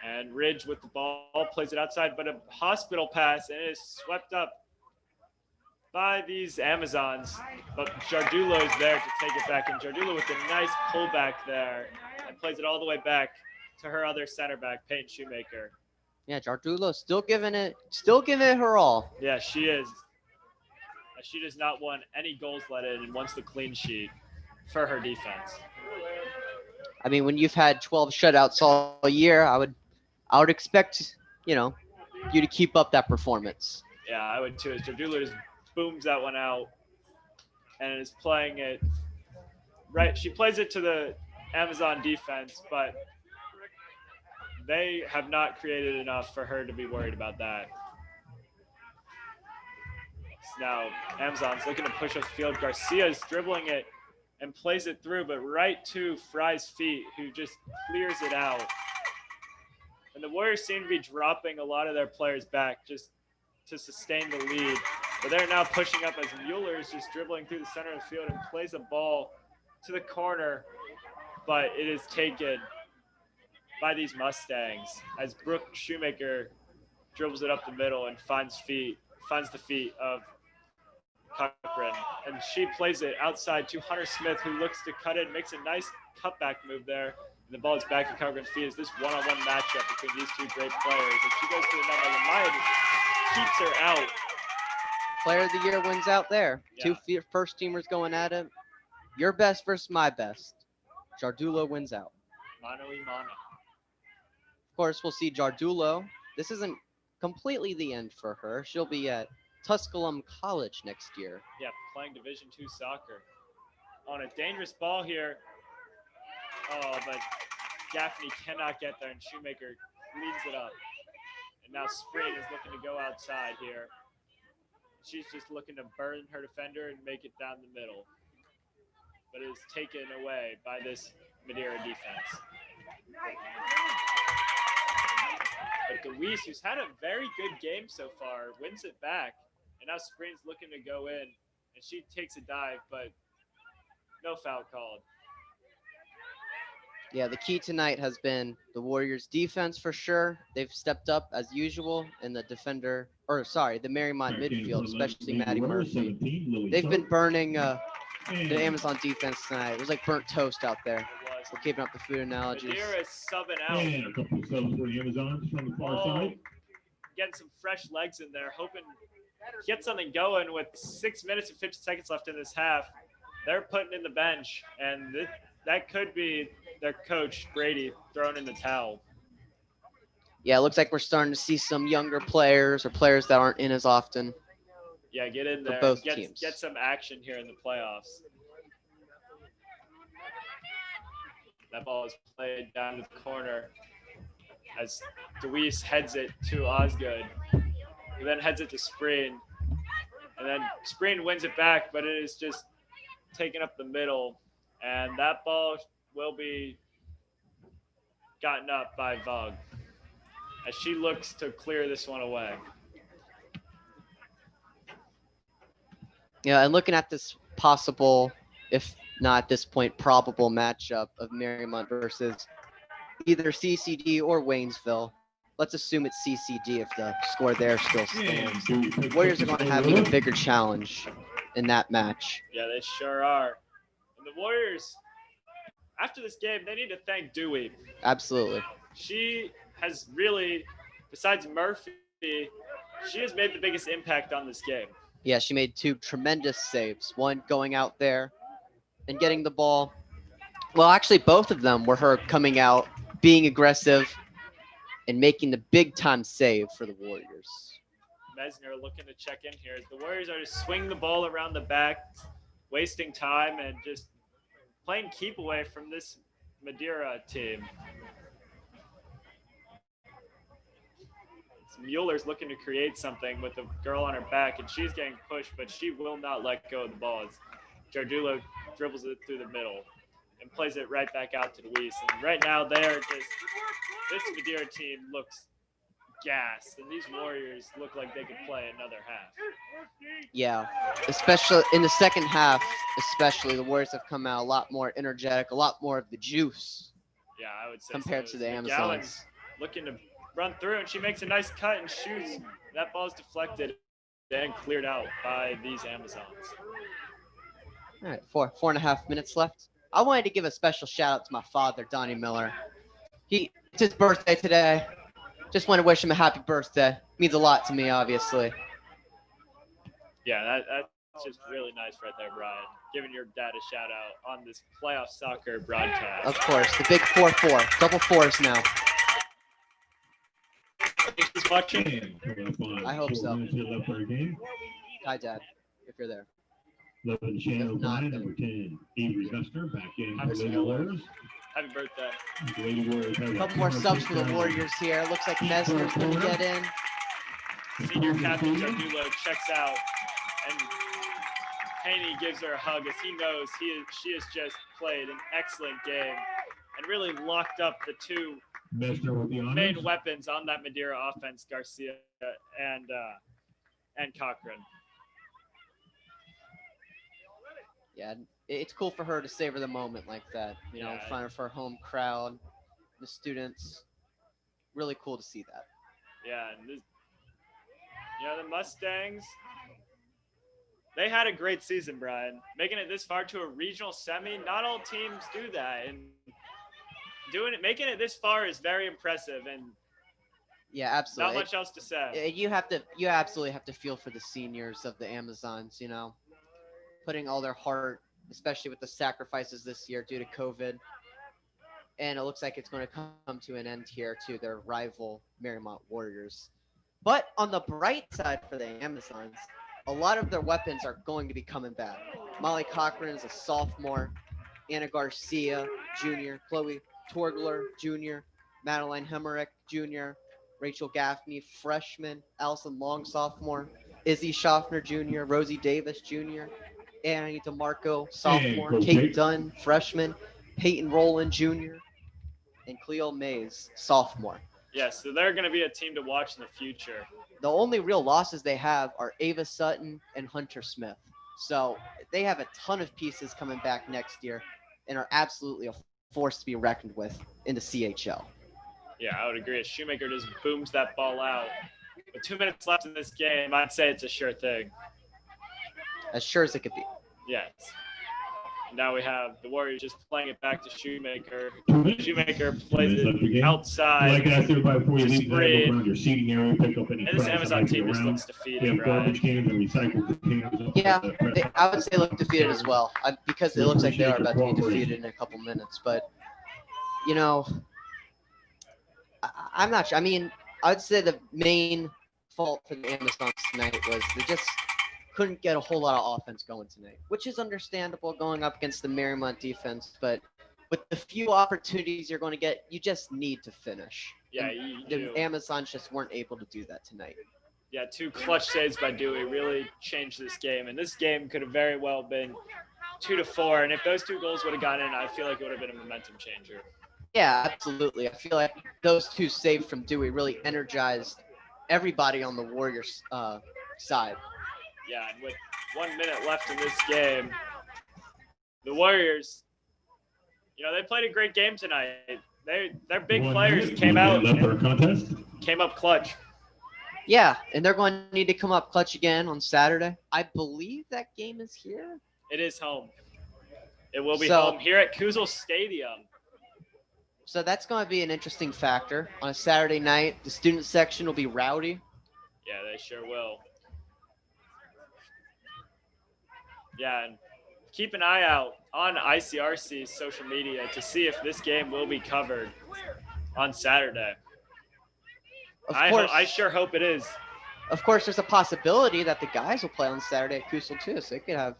And Ridge with the ball plays it outside, but a hospital pass, and it is swept up by these Amazons. But Jardulo is there to take it back, and Jardulo with a nice pullback there and plays it all the way back to her other center back, Peyton Shoemaker. Yeah, Jardulo still giving it her all. Yeah, she is. She does not want any goals let in and wants the clean sheet for her defense. I mean, when you've had 12 shutouts all year, I would expect, you to keep up that performance. Yeah, I would too. As Jardulo just booms that one out and is playing it right. She plays it to the Amazon defense, but they have not created enough for her to be worried about that. Now Amazon's looking to push up the field. Garcia is dribbling it and plays it through, but right to Fry's feet, who just clears it out. And the Warriors seem to be dropping a lot of their players back just to sustain the lead. But they're now pushing up as Mueller is just dribbling through the center of the field and plays a ball to the corner, but it is taken by these Mustangs as Brooke Shoemaker dribbles it up the middle and finds the feet of Cochran. And she plays it outside to Hunter Smith, who looks to cut it, makes a nice cutback move there. And the ball is back in Covington's feet as this one-on-one matchup between these two great players. As she goes to the net, Maya keeps her out. Player of the year wins out there. Yeah. Two first teamers going at it. Your best versus my best. Jardulo wins out. Mano y mano. Of course, we'll see Jardulo. This isn't completely the end for her. She'll be at Tusculum College next year. Yeah, playing Division II soccer. On a dangerous ball here. Oh, but Gaffney cannot get there, and Shoemaker leads it up. And now Spring is looking to go outside here. She's just looking to burn her defender and make it down the middle. But it is taken away by this Madeira defense. But Deweese, who's had a very good game so far, wins it back. And now Spring's looking to go in, and she takes a dive, but no foul called. Yeah, the key tonight has been the Warriors' defense for sure. They've stepped up as usual, and the the Mariemont midfield, especially Maddie Murphy. They've been burning the Amazon defense tonight. It was like burnt toast out there. We're keeping up the food analogies. Madeira is subbing out. And a couple of subs for the Amazons from the far side. Getting some fresh legs in there, hoping to get something going with 6 minutes and 50 seconds left in this half. They're putting in the bench, and that could be their coach, Brady, throwing in the towel. Yeah, it looks like we're starting to see some younger players or players that aren't in as often. Yeah, get in there. Both teams. Get some action here in the playoffs. That ball is played down to the corner as Deweese heads it to Osgood. He then heads it to Spring. And then Spring wins it back, but it is just taken up the middle. And that ball will be gotten up by Vug as she looks to clear this one away. Yeah, and looking at this possible, if not at this point, probable matchup of Mariemont versus either CCD or Waynesville. Let's assume it's CCD if the score there still stands. Warriors are going to have an even bigger challenge in that match. Yeah, they sure are. And the Warriors, after this game, they need to thank Dewey. Absolutely. She has really, besides Murphy, she has made the biggest impact on this game. Yeah, she made two tremendous saves. One going out there and getting the ball. Well, actually, both of them were her coming out, being aggressive, and making the big-time save for the Warriors. Mesner looking to check in here. The Warriors are just swinging the ball around the back, wasting time, and just playing keep away from this Madeira team. Mueller's looking to create something with a girl on her back, and she's getting pushed, but she will not let go of the ball. As Jardulo dribbles it through the middle and plays it right back out to Deweese. And right now, this Madeira team looks gassed, and these Warriors look like they could play another half. Yeah, especially in the second half, the Warriors have come out a lot more energetic, a lot more of the juice. Yeah, I would say compared so. to the Amazons. Gallen's looking to run through, and she makes a nice cut and shoots. That ball's deflected and cleared out by these Amazons. All right, 4.5 minutes left. I wanted to give a special shout out to my father, Donnie Miller. It's his birthday today. Just want to wish him a happy birthday. Means a lot to me, obviously. Yeah, that's just really nice right there, Brian. Giving your dad a shout out on this playoff soccer broadcast. Of course, the big 4-4, double fours now. He's watching. I hope so. Hi, Dad, if you're there. 11 Shannon O'Brien, number 10, Avery Hester, back in for the Lady Warriors. Happy birthday. The Lady Warriors have A couple more subs for the Warriors here. Looks like Mesner's going to get in. Senior captain Jardulo checks out, and Haney gives her a hug as he knows she has just played an excellent game and really locked up the two main weapons on that Madeira offense, Garcia and Cochran. Yeah, it's cool for her to savor the moment like that, you know, in front of her home crowd, the students. Really cool to see that. Yeah, and the Mustangs, they had a great season, Brian. Making it this far to a regional semi, not all teams do that, and making it this far is very impressive, and Yeah, absolutely. not much else to say. You absolutely have to feel for the seniors of the Amazons, you know, putting all their heart, especially with the sacrifices this year due to COVID. And it looks like it's going to come to an end here to their rival Mariemont Warriors. But on the bright side for the Amazons, a lot of their weapons are going to be coming back. Molly Cochran is a sophomore, Anna Garcia, junior, Chloe Torgler, junior, Madeline Hemmerich, junior, Rachel Gaffney, freshman, Allison Long, sophomore, Izzy Schaffner, junior, Rosie Davis, junior, Annie DeMarco, sophomore, Kate Dunn, freshman, Peyton Rowland, junior, and Cleo Mays, sophomore. Yes, so they're going to be a team to watch in the future. The only real losses they have are Ava Sutton and Hunter Smith. So they have a ton of pieces coming back next year and are absolutely a force to be reckoned with in the CHL. Yeah, I would agree. As Shoemaker just booms that ball out. With 2 minutes left in this game, I'd say it's a sure thing. As sure as it could be. Yes. Now we have the Warriors just playing it back to Shoemaker. Shoemaker plays it outside. Like I asked everybody before you leave, Spread. go around your seating area, pick up any And this trash Amazon that might be team just around. looks They defeated, have garbage Brian. cans and recycled containers. Yeah, I would say they look defeated as well, because it looks like they are about to be defeated in a couple minutes. But, you know, I'm not sure. I mean, I'd say the main fault for the Amazons tonight was they just couldn't get a whole lot of offense going tonight, which is understandable going up against the Mariemont defense. But with the few opportunities you're going to get, you just need to finish. Yeah, And you the do. Amazons just weren't able to do that tonight. Yeah, 2 clutch saves by Dewey really changed this game. And this game could have very well been 2-4. And if those 2 goals would have gone in, I feel like it would have been a momentum changer. Yeah, absolutely. I feel like those 2 saves from Dewey really energized everybody on the Warriors side. Yeah, and with 1 minute left in this game, the Warriors, you know, they played a great game tonight. Their big players came out and came up clutch. Yeah, and they're going to need to come up clutch again on Saturday. I believe that game is here. It is home. It will be So- home here at Kuzel Stadium. So that's going to be an interesting factor. On a Saturday night, the student section will be rowdy. Yeah, they sure will. Yeah, and keep an eye out on ICRC's social media to see if this game will be covered on Saturday. Of course. I sure hope it is. Of course, there's a possibility that the guys will play on Saturday at Kusel too, so they could have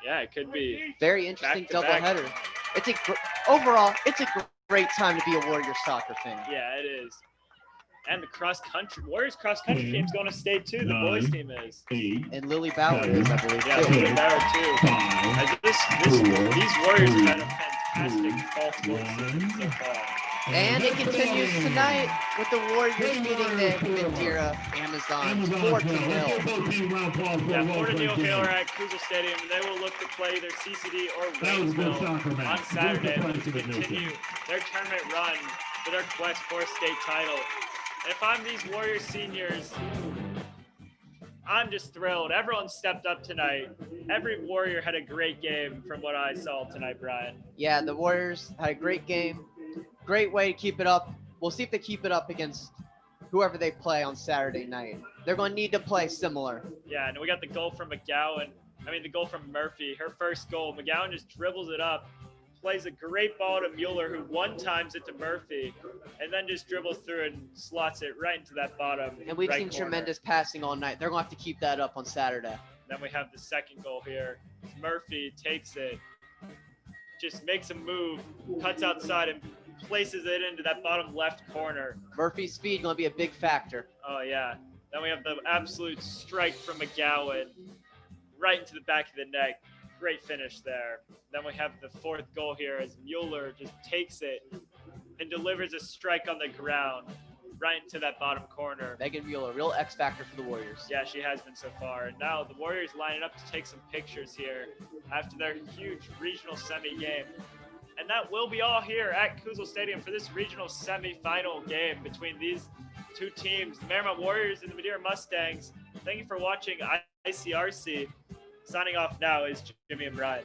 Yeah, it could be. very interesting Back-to-back. doubleheader. Overall, it's a great time to be a Warrior soccer fan. Yeah, it is. And the Warriors cross country team's going to state too. The boys team is. And Lily Bauer is, I believe. Yeah, too. Lily Bauer too. As these Warriors have had a fantastic fall season so far. And it continues tonight with the Warriors beating the Madeira Amazons 4-0. Yeah, 4-0 Haler at Kuzel Stadium, and they will look to play either CCD or Waynesville on Saturday to continue their tournament run for their quest for a state title. And if I'm these Warriors seniors, I'm just thrilled. Everyone stepped up tonight. Every Warrior had a great game from what I saw tonight, Brian. Yeah, the Warriors had a great game. Great way to keep it up. We'll see if they keep it up against whoever they play on Saturday night. They're going to need to play similar. Yeah, and we got the goal from the goal from Murphy. Her first goal. McGowan just dribbles it up, plays a great ball to Mueller, who one-times it to Murphy, and then just dribbles through and slots it right into that bottom And we've right seen corner. tremendous passing all night. They're going to have to keep that up on Saturday. Then we have the second goal here. Murphy takes it, just makes a move, cuts outside, and places it into that bottom left corner. Murphy's speed going to be a big factor. Oh, yeah. Then we have the absolute strike from McGowan right into the back of the net. Great finish there. Then we have the fourth goal here as Mueller just takes it and delivers a strike on the ground right into that bottom corner. Megan Mueller, real X factor for the Warriors. Yeah, she has been so far. And now the Warriors lining up to take some pictures here after their huge regional semi game. And that will be all here at Kuzel Stadium for this regional semi-final game between these two teams, the Mariemont Warriors and the Madeira Mustangs. Thank you for watching ICRC. Signing off now is Jimmy and Brian.